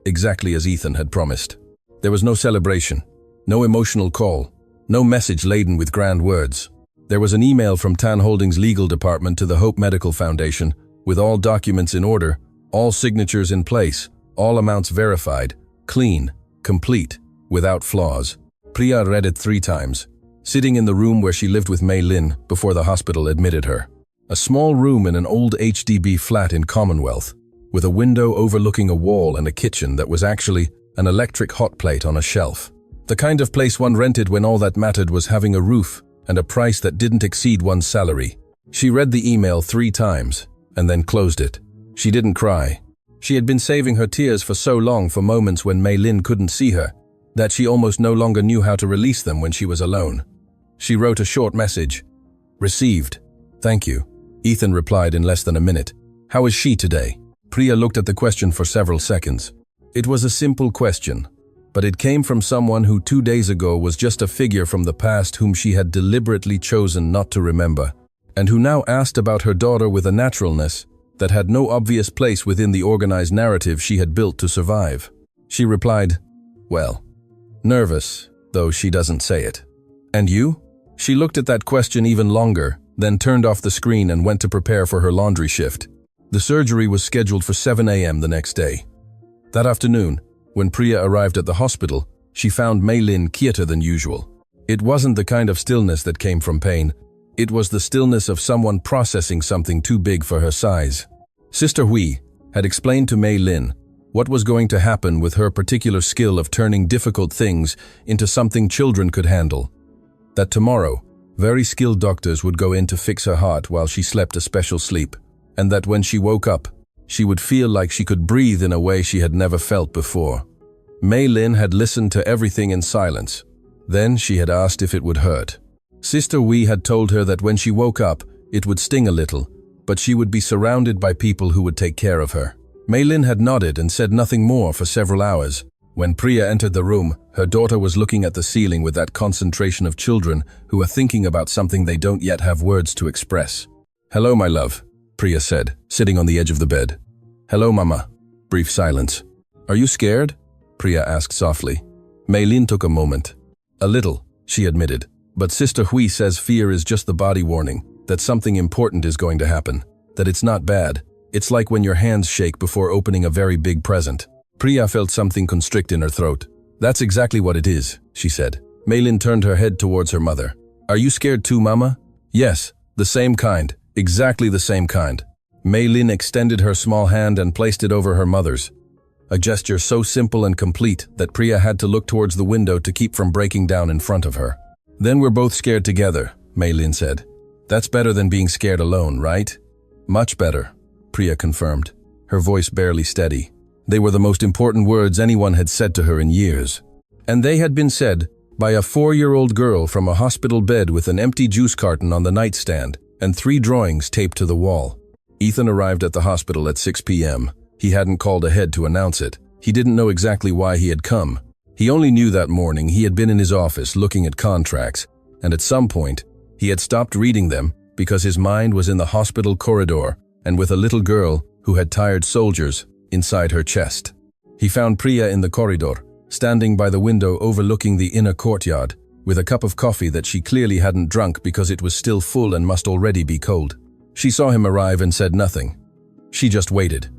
exactly as Ethan had promised. There was no celebration, no emotional call, no message laden with grand words. There was an email from Tan Holdings' legal department to the Hope Medical Foundation, with all documents in order, all signatures in place, all amounts verified, clean, complete, without flaws. Priya read it 3 times, sitting in the room where she lived with Mei Lin before the hospital admitted her. A small room in an old HDB flat in Commonwealth, with a window overlooking a wall and a kitchen that was actually an electric hot plate on a shelf. The kind of place one rented when all that mattered was having a roof and a price that didn't exceed one's salary. She read the email 3 times, and then closed it. She didn't cry. She had been saving her tears for so long for moments when Mei Lin couldn't see her, that she almost no longer knew how to release them when she was alone. She wrote a short message. "Received. Thank you." Ethan replied in less than a minute. "How is she today?" Priya looked at the question for several seconds. It was a simple question, but it came from someone who 2 days ago was just a figure from the past whom she had deliberately chosen not to remember, and who now asked about her daughter with a naturalness that had no obvious place within the organized narrative she had built to survive. She replied, "Well, nervous, though she doesn't say it." "And you?" She looked at that question even longer, then turned off the screen and went to prepare for her laundry shift. The surgery was scheduled for 7 a.m. the next day. That afternoon, when Priya arrived at the hospital, she found Mei Lin quieter than usual. It wasn't the kind of stillness that came from pain. It was the stillness of someone processing something too big for her size. Sister Hui had explained to Mei Lin what was going to happen with her particular skill of turning difficult things into something children could handle. That tomorrow, very skilled doctors would go in to fix her heart while she slept a special sleep, and that when she woke up, she would feel like she could breathe in a way she had never felt before. Mei Lin had listened to everything in silence. Then she had asked if it would hurt. Sister Wei had told her that when she woke up, it would sting a little, but she would be surrounded by people who would take care of her. Mei Lin had nodded and said nothing more for several hours. When Priya entered the room, her daughter was looking at the ceiling with that concentration of children who are thinking about something they don't yet have words to express. "Hello, my love," Priya said, sitting on the edge of the bed. "Hello, Mama." Brief silence. "Are you scared?" Priya asked softly. Mei Lin took a moment. "A little," she admitted. "But Sister Hui says fear is just the body warning, that something important is going to happen, that it's not bad. It's like when your hands shake before opening a very big present." Priya felt something constrict in her throat. "That's exactly what it is," she said. Mei Lin turned her head towards her mother. "Are you scared too, Mama?" "Yes, the same kind, exactly the same kind." Mei Lin extended her small hand and placed it over her mother's. A gesture so simple and complete that Priya had to look towards the window to keep from breaking down in front of her. "Then we're both scared together," Mei Lin said. "That's better than being scared alone, right?" "Much better," Priya confirmed, her voice barely steady. They were the most important words anyone had said to her in years. And they had been said by a 4-year-old girl from a hospital bed with an empty juice carton on the nightstand and 3 drawings taped to the wall. Ethan arrived at the hospital at 6 p.m. He hadn't called ahead to announce it. He didn't know exactly why he had come. He only knew that morning he had been in his office looking at contracts, and at some point, he had stopped reading them because his mind was in the hospital corridor and with a little girl who had tired soldiers inside her chest. He found Priya in the corridor, standing by the window overlooking the inner courtyard, with a cup of coffee that she clearly hadn't drunk because it was still full and must already be cold. She saw him arrive and said nothing. She just waited.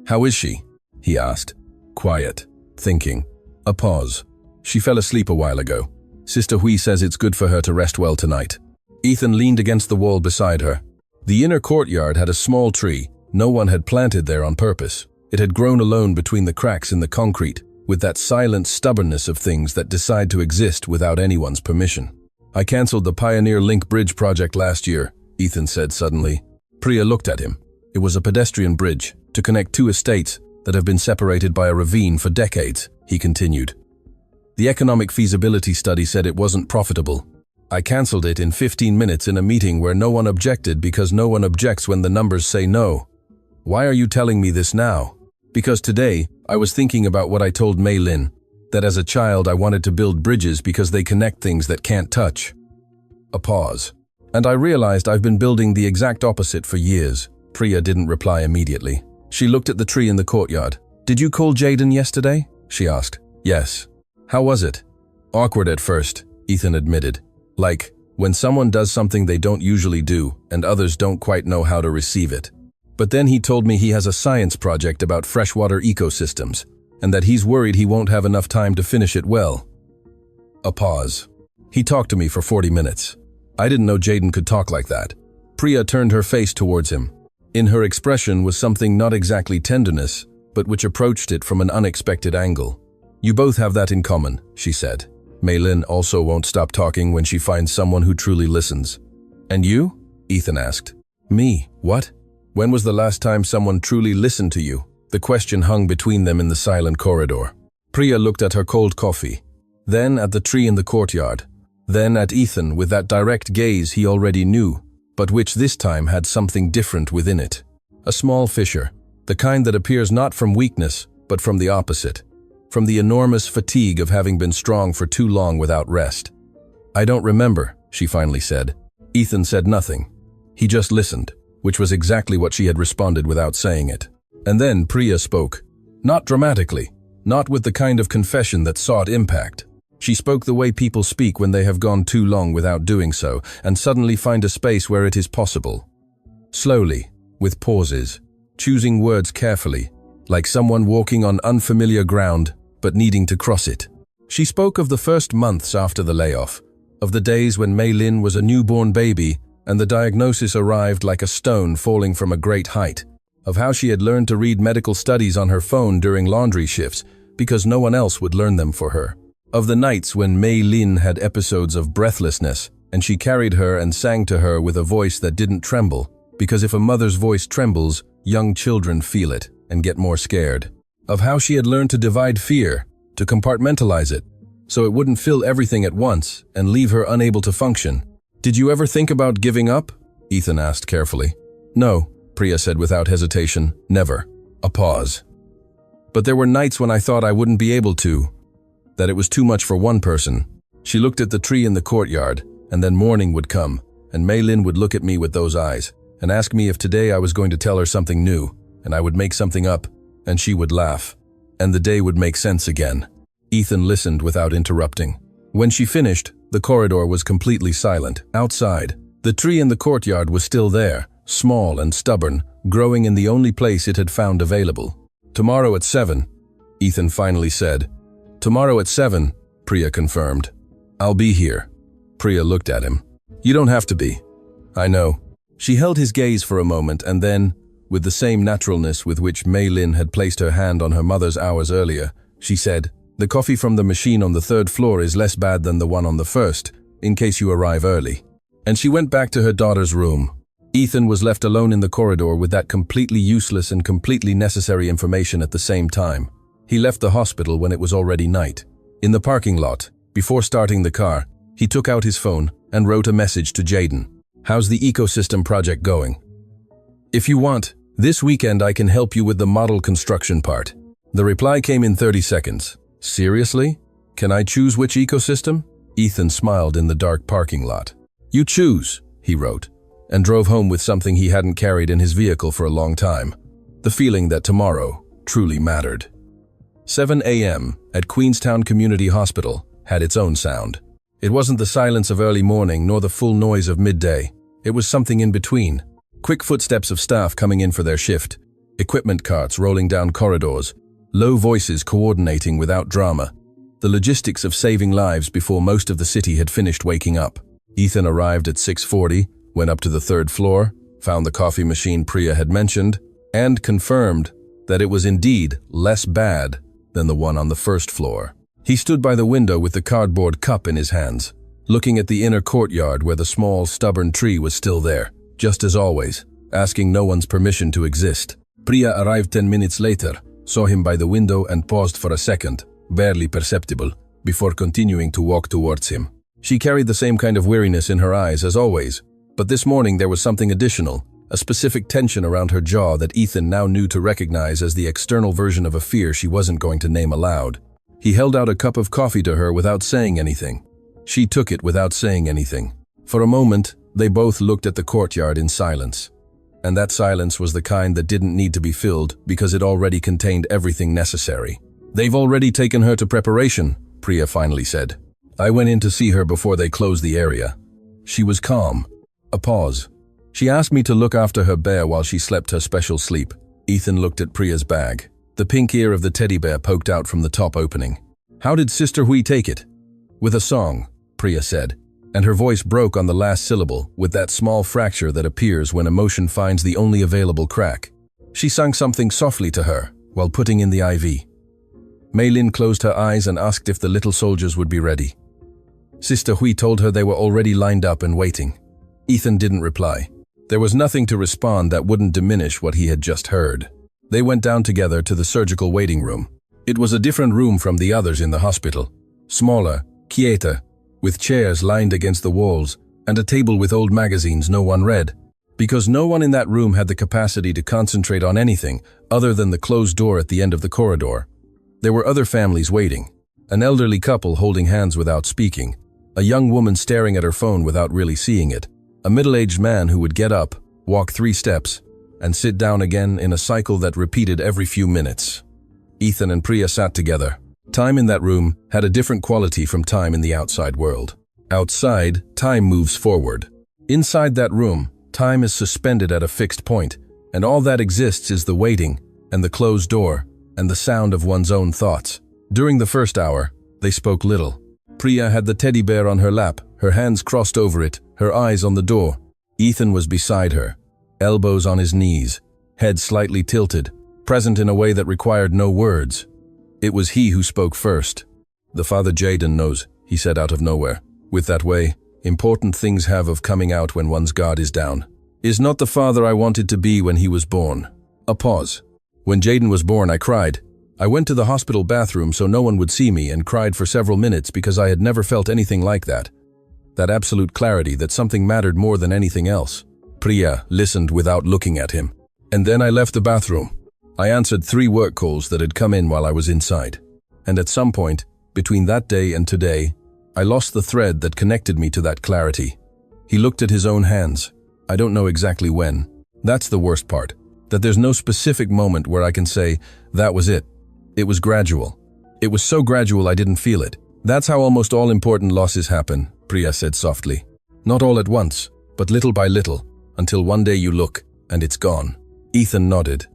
"How is she?" he asked. Quiet, thinking. A pause. "She fell asleep a while ago. Sister Hui says it's good for her to rest well tonight." Ethan leaned against the wall beside her. The inner courtyard had a small tree no one had planted there on purpose. It had grown alone between the cracks in the concrete, with that silent stubbornness of things that decide to exist without anyone's permission. "I cancelled the Pioneer Link Bridge project last year," Ethan said suddenly. Priya looked at him. It was a pedestrian bridge to connect 2 estates that have been separated by a ravine for decades, he continued. "The economic feasibility study said it wasn't profitable. I cancelled it in 15 minutes in a meeting where no one objected because no one objects when the numbers say no. Why are you telling me this now? Because today, I was thinking about what I told Mei Lin, that as a child I wanted to build bridges because they connect things that can't touch." A pause. "And I realized I've been building the exact opposite for years." Priya didn't reply immediately. She looked at the tree in the courtyard. "Did you call Jaden yesterday?" she asked. "Yes." "How was it?" "Awkward at first," Ethan admitted. "Like, when someone does something they don't usually do, and others don't quite know how to receive it. But then he told me he has a science project about freshwater ecosystems, and that he's worried he won't have enough time to finish it well." A pause. "He talked to me for 40 minutes. I didn't know Jaden could talk like that." Priya turned her face towards him. In her expression was something not exactly tenderness, but which approached it from an unexpected angle. "You both have that in common," she said. "Mei Lin also won't stop talking when she finds someone who truly listens." "And you?" Ethan asked. "Me? What? When was the last time someone truly listened to you?" The question hung between them in the silent corridor. Priya looked at her cold coffee, then at the tree in the courtyard, then at Ethan with that direct gaze he already knew, but which this time had something different within it. A small fissure, the kind that appears not from weakness, but from the opposite, from the enormous fatigue of having been strong for too long without rest. "I don't remember," she finally said. Ethan said nothing. He just listened, which was exactly what she had responded without saying it. And then Priya spoke. Not dramatically, not with the kind of confession that sought impact. She spoke the way people speak when they have gone too long without doing so, and suddenly find a space where it is possible. Slowly, with pauses, choosing words carefully, like someone walking on unfamiliar ground, but needing to cross it. She spoke of the first months after the layoff, of the days when Mei Lin was a newborn baby, and the diagnosis arrived like a stone falling from a great height, of how she had learned to read medical studies on her phone during laundry shifts, because no one else would learn them for her. Of the nights when Mei Lin had episodes of breathlessness, and she carried her and sang to her with a voice that didn't tremble, because if a mother's voice trembles, young children feel it and get more scared. Of how she had learned to divide fear, to compartmentalize it, so it wouldn't fill everything at once and leave her unable to function. "Did you ever think about giving up?" Ethan asked carefully. "No," Priya said without hesitation, "never." A pause. "But there were nights when I thought I wouldn't be able to, that it was too much for one person." She looked at the tree in the courtyard, and then morning would come, and Mei Lin would look at me with those eyes, and ask me if today I was going to tell her something new, and I would make something up, and she would laugh, and the day would make sense again. Ethan listened without interrupting. When she finished, the corridor was completely silent. Outside, the tree in the courtyard was still there, small and stubborn, growing in the only place it had found available. "Tomorrow at 7, Ethan finally said. "Tomorrow at 7, Priya confirmed. "I'll be here." Priya looked at him. "You don't have to be." "I know." She held his gaze for a moment and then, with the same naturalness with which Mei Lin had placed her hand on her mother's hours earlier, she said, "The coffee from the machine on the 3rd floor is less bad than the one on the 1st, in case you arrive early." And she went back to her daughter's room. Ethan was left alone in the corridor with that completely useless and completely necessary information at the same time. He left the hospital when it was already night. In the parking lot, before starting the car, he took out his phone and wrote a message to Jaden. How's the ecosystem project going? If you want, this weekend I can help you with the model construction part. The reply came in 30 seconds. Seriously? Can I choose which ecosystem? Ethan smiled in the dark parking lot. You choose, he wrote, and drove home with something he hadn't carried in his vehicle for a long time. The feeling that tomorrow truly mattered. 7 a.m. at Queenstown Community Hospital had its own sound. It wasn't the silence of early morning nor the full noise of midday. It was something in between. Quick footsteps of staff coming in for their shift, equipment carts rolling down corridors, low voices coordinating without drama. The logistics of saving lives before most of the city had finished waking up. Ethan arrived at 6:40, went up to the third floor, found the coffee machine Priya had mentioned, and confirmed that it was indeed less bad than the one on the first floor. He stood by the window with the cardboard cup in his hands, looking at the inner courtyard where the small, stubborn tree was still there, just as always, asking no one's permission to exist. Priya arrived 10 minutes later, saw him by the window and paused for a second, barely perceptible, before continuing to walk towards him. She carried the same kind of weariness in her eyes as always, but this morning there was something additional, a specific tension around her jaw that Ethan now knew to recognize as the external version of a fear she wasn't going to name aloud. He held out a cup of coffee to her without saying anything. She took it without saying anything. For a moment, they both looked at the courtyard in silence. And that silence was the kind that didn't need to be filled because it already contained everything necessary. They've already taken her to preparation, Priya finally said. I went in to see her before they closed the area. She was calm. A pause. She asked me to look after her bear while she slept her special sleep. Ethan looked at Priya's bag. The pink ear of the teddy bear poked out from the top opening. How did Sister Hui take it? With a song, Priya said, and her voice broke on the last syllable with that small fracture that appears when emotion finds the only available crack. She sang something softly to her while putting in the IV. Mei Lin closed her eyes and asked if the little soldiers would be ready. Sister Hui told her they were already lined up and waiting. Ethan didn't reply. There was nothing to respond that wouldn't diminish what he had just heard. They went down together to the surgical waiting room. It was a different room from the others in the hospital. Smaller, quieter, with chairs lined against the walls and a table with old magazines no one read, because no one in that room had the capacity to concentrate on anything other than the closed door at the end of the corridor. There were other families waiting, an elderly couple holding hands without speaking, a young woman staring at her phone without really seeing it, a middle-aged man who would get up, walk 3 steps, and sit down again in a cycle that repeated every few minutes. Ethan and Priya sat together. Time in that room had a different quality from time in the outside world. Outside, time moves forward. Inside that room, time is suspended at a fixed point, and all that exists is the waiting, and the closed door, and the sound of one's own thoughts. During the first hour, they spoke little. Priya had the teddy bear on her lap, her hands crossed over it, her eyes on the door. Ethan was beside her, elbows on his knees, head slightly tilted, present in a way that required no words. It was he who spoke first. The Father Jaden knows, he said out of nowhere. With that way, important things have of coming out when one's guard is down. Is not the father I wanted to be when he was born. A pause. When Jaden was born, I cried. I went to the hospital bathroom so no one would see me and cried for several minutes because I had never felt anything like that. That absolute clarity that something mattered more than anything else. Priya listened without looking at him. And then I left the bathroom. I answered 3 work calls that had come in while I was inside. And at some point, between that day and today, I lost the thread that connected me to that clarity. He looked at his own hands. I don't know exactly when. That's the worst part, that there's no specific moment where I can say, that was it. It was gradual. It was so gradual I didn't feel it. That's how almost all important losses happen, Priya said softly. Not all at once, but little by little, until one day you look, and it's gone. Ethan nodded.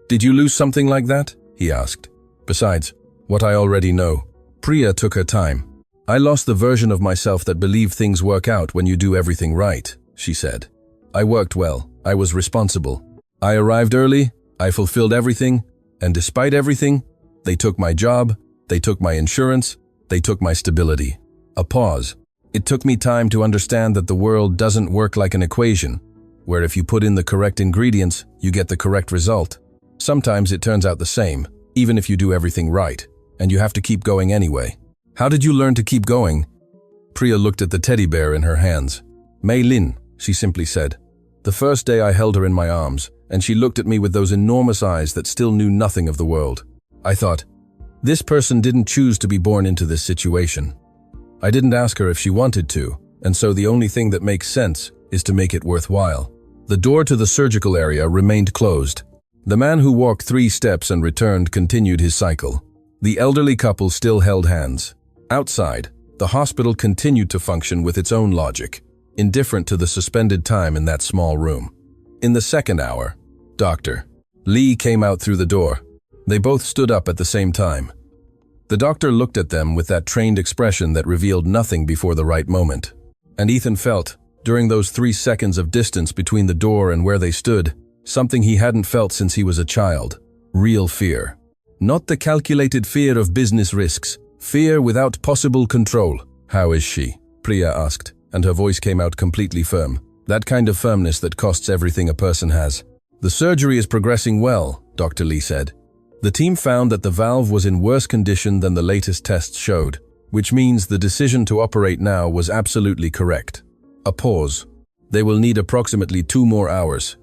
Did you lose something like that? He asked. Besides, what I already know. Priya took her time. I lost the version of myself that believed things work out when you do everything right, she said. I worked well. I was responsible. I arrived early. I fulfilled everything. And despite everything, they took my job. They took my insurance. They took my stability. A pause. It took me time to understand that the world doesn't work like an equation, where if you put in the correct ingredients, you get the correct result. Sometimes it turns out the same, even if you do everything right, and you have to keep going anyway. How did you learn to keep going? Priya looked at the teddy bear in her hands. Mei Lin, she simply said. The first day I held her in my arms, and she looked at me with those enormous eyes that still knew nothing of the world. I thought, this person didn't choose to be born into this situation. I didn't ask her if she wanted to, and so the only thing that makes sense is to make it worthwhile. The door to the surgical area remained closed. The man who walked 3 steps and returned continued his cycle. The elderly couple still held hands. Outside, the hospital continued to function with its own logic, indifferent to the suspended time in that small room. In the second hour, Dr. Lee came out through the door. They both stood up at the same time. The doctor looked at them with that trained expression that revealed nothing before the right moment. And Ethan felt, during those 3 seconds of distance between the door and where they stood, something he hadn't felt since he was a child. Real fear. Not the calculated fear of business risks. Fear without possible control. How is she? Priya asked, and her voice came out completely firm. That kind of firmness that costs everything a person has. The surgery is progressing well, Dr. Lee said. The team found that the valve was in worse condition than the latest tests showed, which means the decision to operate now was absolutely correct. A pause. They will need approximately 2 more hours.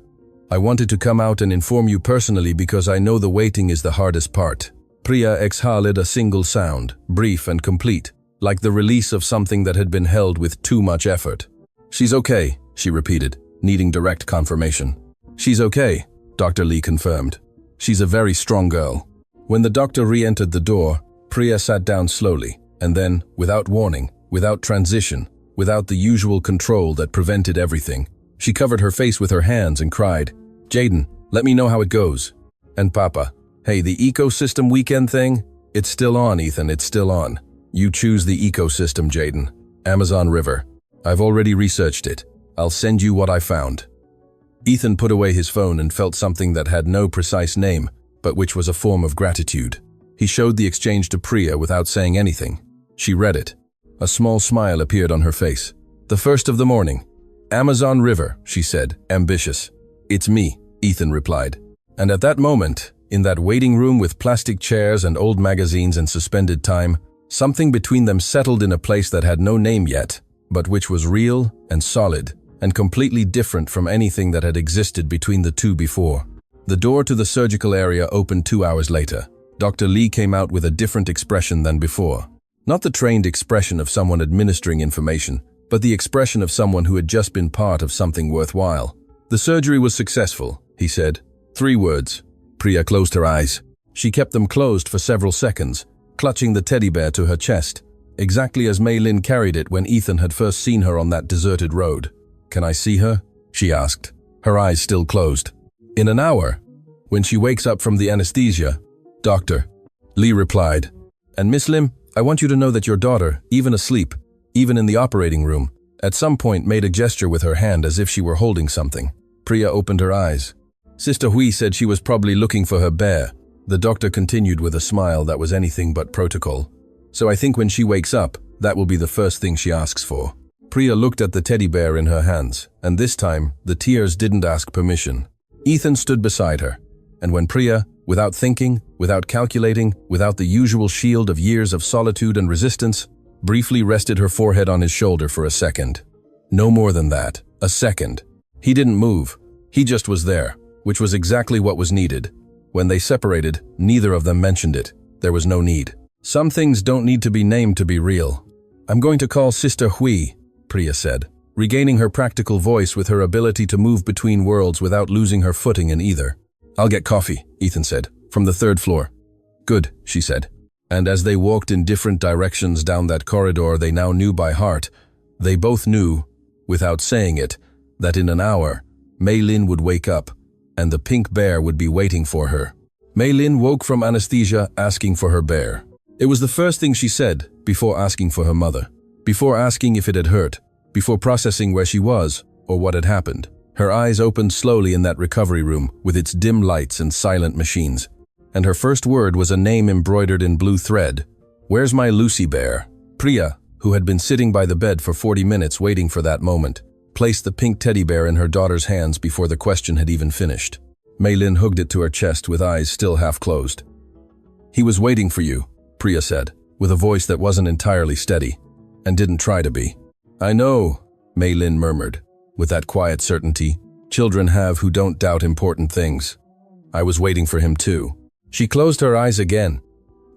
I wanted to come out and inform you personally because I know the waiting is the hardest part. Priya exhaled a single sound, brief and complete, like the release of something that had been held with too much effort. She's okay, she repeated, needing direct confirmation. She's okay, Dr. Lee confirmed. She's a very strong girl. When the doctor re-entered the door, Priya sat down slowly, and then, without warning, without transition, without the usual control that prevented everything, she covered her face with her hands and cried, Jaden, let me know how it goes. And Papa, hey, the ecosystem weekend thing? It's still on, Ethan, it's still on. You choose the ecosystem, Jaden. Amazon River. I've already researched it. I'll send you what I found. Ethan put away his phone and felt something that had no precise name, but which was a form of gratitude. He showed the exchange to Priya without saying anything. She read it. A small smile appeared on her face. The first of the morning. Amazon River, she said, ambitious. It's me, Ethan replied. And at that moment, in that waiting room with plastic chairs and old magazines and suspended time, something between them settled in a place that had no name yet, but which was real and solid, and completely different from anything that had existed between the two before. The door to the surgical area opened 2 hours later. Dr. Lee came out with a different expression than before. Not the trained expression of someone administering information, but the expression of someone who had just been part of something worthwhile. The surgery was successful, he said. 3 words. Priya closed her eyes. She kept them closed for several seconds, clutching the teddy bear to her chest, exactly as Mei Lin carried it when Ethan had first seen her on that deserted road. Can I see her? She asked, her eyes still closed. In an hour, when she wakes up from the anesthesia, Dr. Lee replied. And Miss Lim, I want you to know that your daughter, even asleep, even in the operating room, at some point made a gesture with her hand as if she were holding something. Priya opened her eyes. Sister Hui said she was probably looking for her bear. The doctor continued with a smile that was anything but protocol. So I think when she wakes up, that will be the first thing she asks for. Priya looked at the teddy bear in her hands, and this time, the tears didn't ask permission. Ethan stood beside her, and when Priya, without thinking, without calculating, without the usual shield of years of solitude and resistance, briefly rested her forehead on his shoulder for a second. No more than that, a second. He didn't move. He just was there, which was exactly what was needed. When they separated, neither of them mentioned it. There was no need. Some things don't need to be named to be real. I'm going to call Sister Hui, Priya said, regaining her practical voice with her ability to move between worlds without losing her footing in either. I'll get coffee, Ethan said, from the 3rd floor. Good, she said. And as they walked in different directions down that corridor they now knew by heart, they both knew, without saying it, that in an hour, Mei Lin would wake up, and the pink bear would be waiting for her. Mei Lin woke from anesthesia asking for her bear. It was the first thing she said before asking for her mother, before asking if it had hurt, before processing where she was or what had happened. Her eyes opened slowly in that recovery room with its dim lights and silent machines. And her first word was a name embroidered in blue thread. Where's my Lucy bear? Priya, who had been sitting by the bed for 40 minutes waiting for that moment, placed the pink teddy bear in her daughter's hands before the question had even finished. Mei Lin hugged it to her chest with eyes still half closed. He was waiting for you, Priya said, with a voice that wasn't entirely steady, and didn't try to be. I know, Mei Lin murmured. with that quiet certainty children have who don't doubt important things. I was waiting for him too. She closed her eyes again,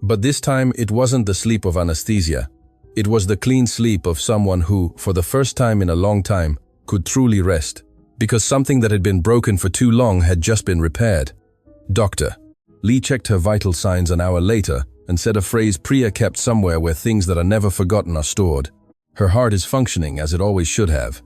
but this time it wasn't the sleep of anesthesia. It was the clean sleep of someone who, for the first time in a long time, could truly rest, because something that had been broken for too long had just been repaired. Doctor. Lee checked her vital signs an hour later and said a phrase Priya kept somewhere where things that are never forgotten are stored. Her heart is functioning as it always should have.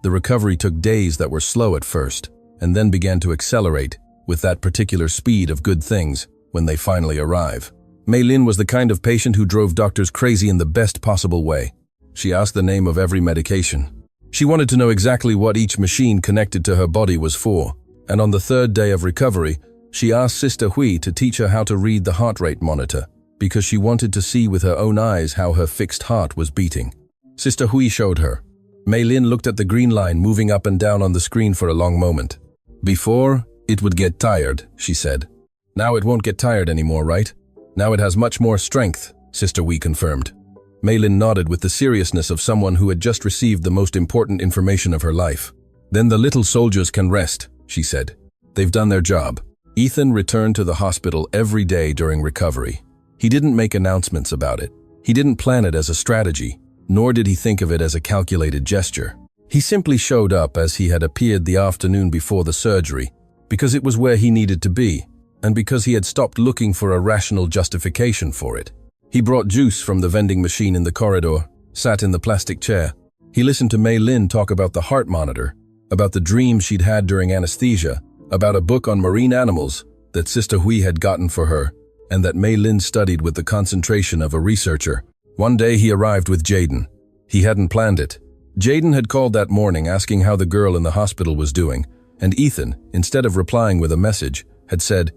The recovery took days that were slow at first, and then began to accelerate with that particular speed of good things when they finally arrive. Mei Lin was the kind of patient who drove doctors crazy in the best possible way. She asked the name of every medication. She wanted to know exactly what each machine connected to her body was for, and on the third day of recovery, she asked Sister Hui to teach her how to read the heart rate monitor, because she wanted to see with her own eyes how her fixed heart was beating. Sister Hui showed her. Mei Lin looked at the green line moving up and down on the screen for a long moment. Before, it would get tired, she said. Now it won't get tired anymore, right? Now it has much more strength, Sister Hui confirmed. Mei Lin nodded with the seriousness of someone who had just received the most important information of her life. Then the little soldiers can rest, she said. They've done their job. Ethan returned to the hospital every day during recovery. He didn't make announcements about it. He didn't plan it as a strategy, nor did he think of it as a calculated gesture. He simply showed up as he had appeared the afternoon before the surgery, because it was where he needed to be, and because he had stopped looking for a rational justification for it. He brought juice from the vending machine in the corridor, sat in the plastic chair. He listened to Mei Lin talk about the heart monitor, about the dreams she'd had during anesthesia, about a book on marine animals that Sister Hui had gotten for her, and that Mei Lin studied with the concentration of a researcher. One day he arrived with Jaden. He hadn't planned it. Jaden had called that morning asking how the girl in the hospital was doing, and Ethan, instead of replying with a message, had said,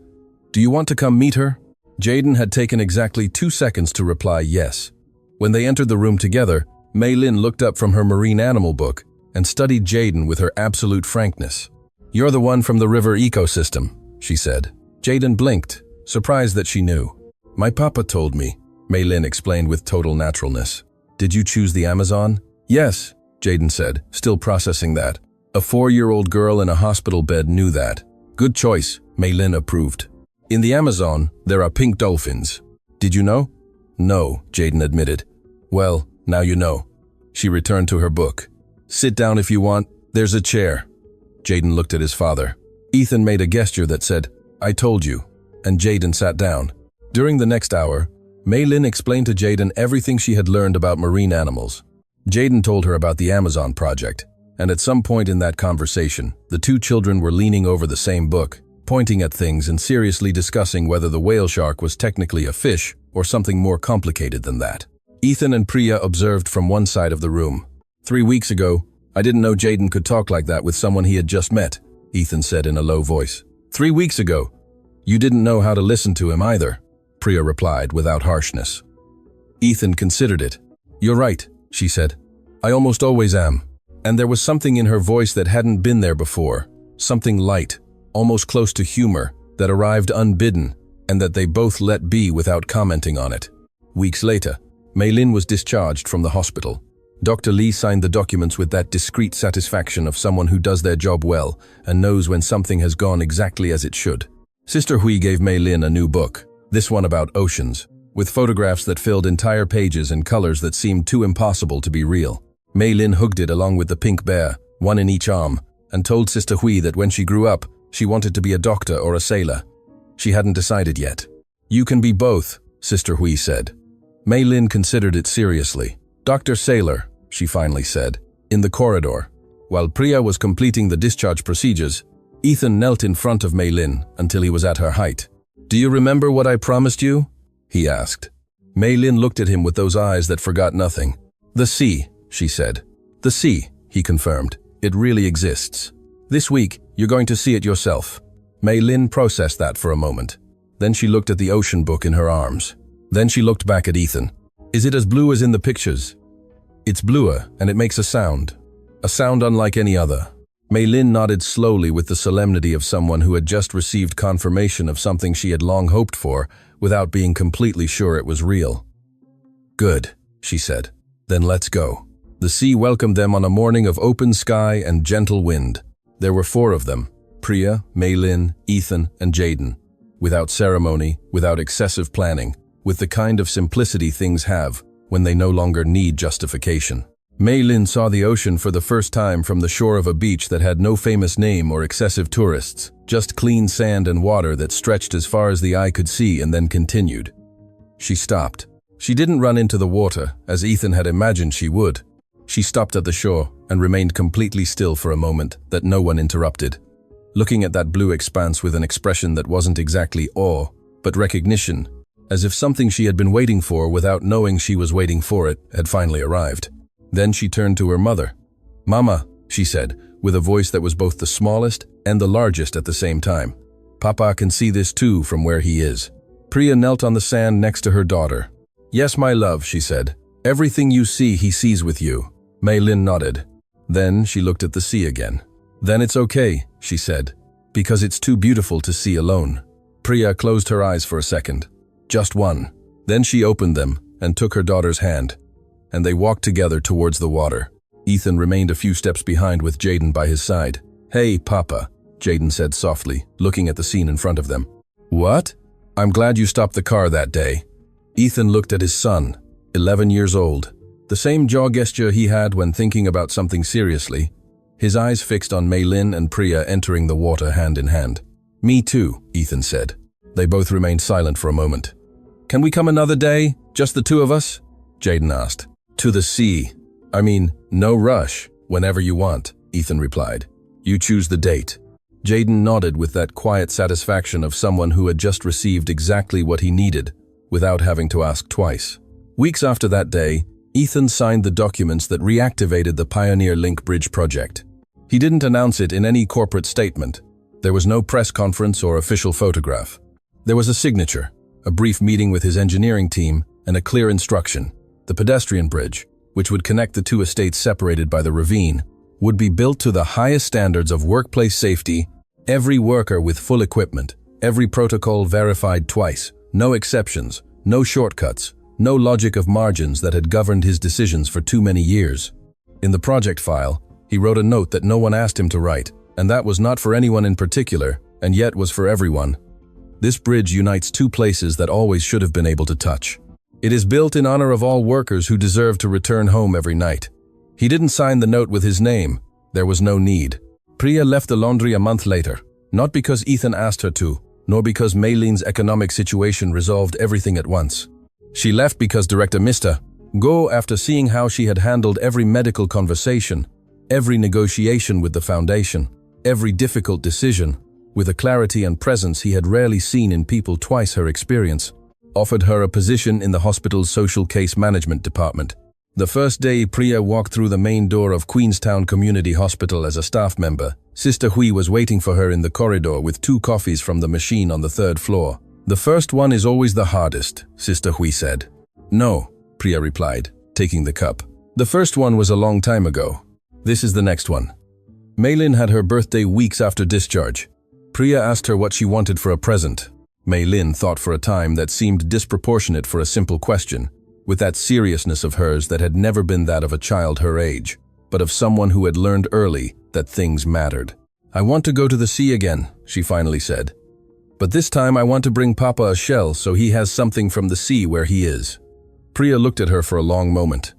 "Do you want to come meet her?" Jaden had taken exactly 2 seconds to reply yes. When they entered the room together, Mei Lin looked up from her marine animal book and studied Jaden with her absolute frankness. "You're the one from the river ecosystem," she said. Jaden blinked, surprised that she knew. "My papa told me," Mei Lin explained with total naturalness. "Did you choose the Amazon?" "Yes," Jaden said, still processing that. A 4-year-old girl in a hospital bed knew that. "Good choice," Mei Lin approved. "In the Amazon, there are pink dolphins. Did you know?" "No," Jaden admitted. "Well, now you know." She returned to her book. "Sit down if you want. There's a chair." Jaden looked at his father. Ethan made a gesture that said, "I told you," and Jaden sat down. During the next hour, Mei Lin explained to Jaden everything she had learned about marine animals. Jaden told her about the Amazon project, and at some point in that conversation, the two children were leaning over the same book, pointing at things and seriously discussing whether the whale shark was technically a fish or something more complicated than that. Ethan and Priya observed from one side of the room. 3 weeks ago, I didn't know Jaden could talk like that with someone he had just met, Ethan said in a low voice. 3 weeks ago, you didn't know how to listen to him either, Priya replied without harshness. Ethan considered it. You're right, she said. I almost always am. And there was something in her voice that hadn't been there before, something light, almost close to humor, that arrived unbidden, and that they both let be without commenting on it. Weeks later, Mei Lin was discharged from the hospital. Dr. Lee signed the documents with that discreet satisfaction of someone who does their job well and knows when something has gone exactly as it should. Sister Hui gave Mei Lin a new book, this one about oceans, with photographs that filled entire pages in colors that seemed too impossible to be real. Mei Lin hugged it along with the pink bear, one in each arm, and told Sister Hui that when she grew up, she wanted to be a doctor or a sailor. She hadn't decided yet. You can be both, Sister Hui said. Mei Lin considered it seriously. Dr. Sailor, she finally said, in the corridor. While Priya was completing the discharge procedures, Ethan knelt in front of Mei Lin until he was at her height. Do you remember what I promised you? He asked. Mei Lin looked at him with those eyes that forgot nothing. The sea, she said. The sea, he confirmed. It really exists. This week, you're going to see it yourself. Mei Lin processed that for a moment. Then she looked at the ocean book in her arms. Then she looked back at Ethan. Is it as blue as in the pictures? It's bluer, and it makes a sound unlike any other. Mei Lin nodded slowly with the solemnity of someone who had just received confirmation of something she had long hoped for without being completely sure it was real. Good, she said. Then let's go. The sea welcomed them on a morning of open sky and gentle wind. There were 4 of them: Priya, Mei-Lin, Ethan, and Jaden. Without ceremony, without excessive planning, with the kind of simplicity things have when they no longer need justification. Mei-Lin saw the ocean for the first time from the shore of a beach that had no famous name or excessive tourists, just clean sand and water that stretched as far as the eye could see and then continued. She stopped. She didn't run into the water, as Ethan had imagined she would. She stopped at the shore and remained completely still for a moment that no one interrupted, looking at that blue expanse with an expression that wasn't exactly awe, but recognition, as if something she had been waiting for without knowing she was waiting for it had finally arrived. Then she turned to her mother. "Mama," she said, with a voice that was both the smallest and the largest at the same time. "Papa can see this too from where he is." Priya knelt on the sand next to her daughter. "Yes, my love," she said. "Everything you see, he sees with you." Mei-Lin nodded. Then she looked at the sea again. "Then it's okay," she said, "because it's too beautiful to see alone." Priya closed her eyes for a second. Just one. Then she opened them and took her daughter's hand, and they walked together towards the water. Ethan remained a few steps behind with Jaden by his side. "Hey, Papa," Jaden said softly, looking at the scene in front of them. "What?" "I'm glad you stopped the car that day." Ethan looked at his son, 11 years old, the same jaw gesture he had when thinking about something seriously, his eyes fixed on Mei-Lin and Priya entering the water hand in hand. "Me too," Ethan said. They both remained silent for a moment. "Can we come another day, just the 2 of us?" Jaden asked. "To the sea. I mean, no rush, whenever you want," Ethan replied. "You choose the date." Jaden nodded with that quiet satisfaction of someone who had just received exactly what he needed, without having to ask twice. Weeks after that day, Ethan signed the documents that reactivated the Pioneer Link Bridge project. He didn't announce it in any corporate statement. There was no press conference or official photograph. There was a signature, a brief meeting with his engineering team, and a clear instruction. The pedestrian bridge, which would connect the 2 estates separated by the ravine, would be built to the highest standards of workplace safety, every worker with full equipment, every protocol verified twice, no exceptions, no shortcuts, no logic of margins that had governed his decisions for too many years. In the project file, he wrote a note that no one asked him to write, and that was not for anyone in particular, and yet was for everyone. This bridge unites 2 places that always should have been able to touch. It is built in honor of all workers who deserve to return home every night. He didn't sign the note with his name. There was no need. Priya left the laundry a month later, not because Ethan asked her to, nor because Mei-Lin's economic situation resolved everything at once. She left because Director Mr. Go, after seeing how she had handled every medical conversation, every negotiation with the foundation, every difficult decision, with a clarity and presence he had rarely seen in people twice her experience, offered her a position in the hospital's social case management department. The first day Priya walked through the main door of Queenstown Community Hospital as a staff member, Sister Hui was waiting for her in the corridor with 2 coffees from the machine on the 3rd floor. "The first one is always the hardest," Sister Hui said. "No," Priya replied, taking the cup. "The first one was a long time ago. This is the next one." Mei-Lin had her birthday weeks after discharge. Priya asked her what she wanted for a present. Mei-Lin thought for a time that seemed disproportionate for a simple question, with that seriousness of hers that had never been that of a child her age, but of someone who had learned early that things mattered. "I want to go to the sea again," she finally said. "But this time I want to bring Papa a shell so he has something from the sea where he is." Priya looked at her for a long moment.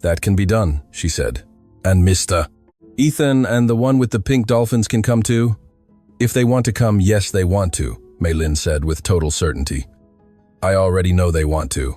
"That can be done," she said. "And Mr. Ethan and the one with the pink dolphins can come too?" "If they want to come, yes, they want to," Mei-Lin said with total certainty. "I already know they want to."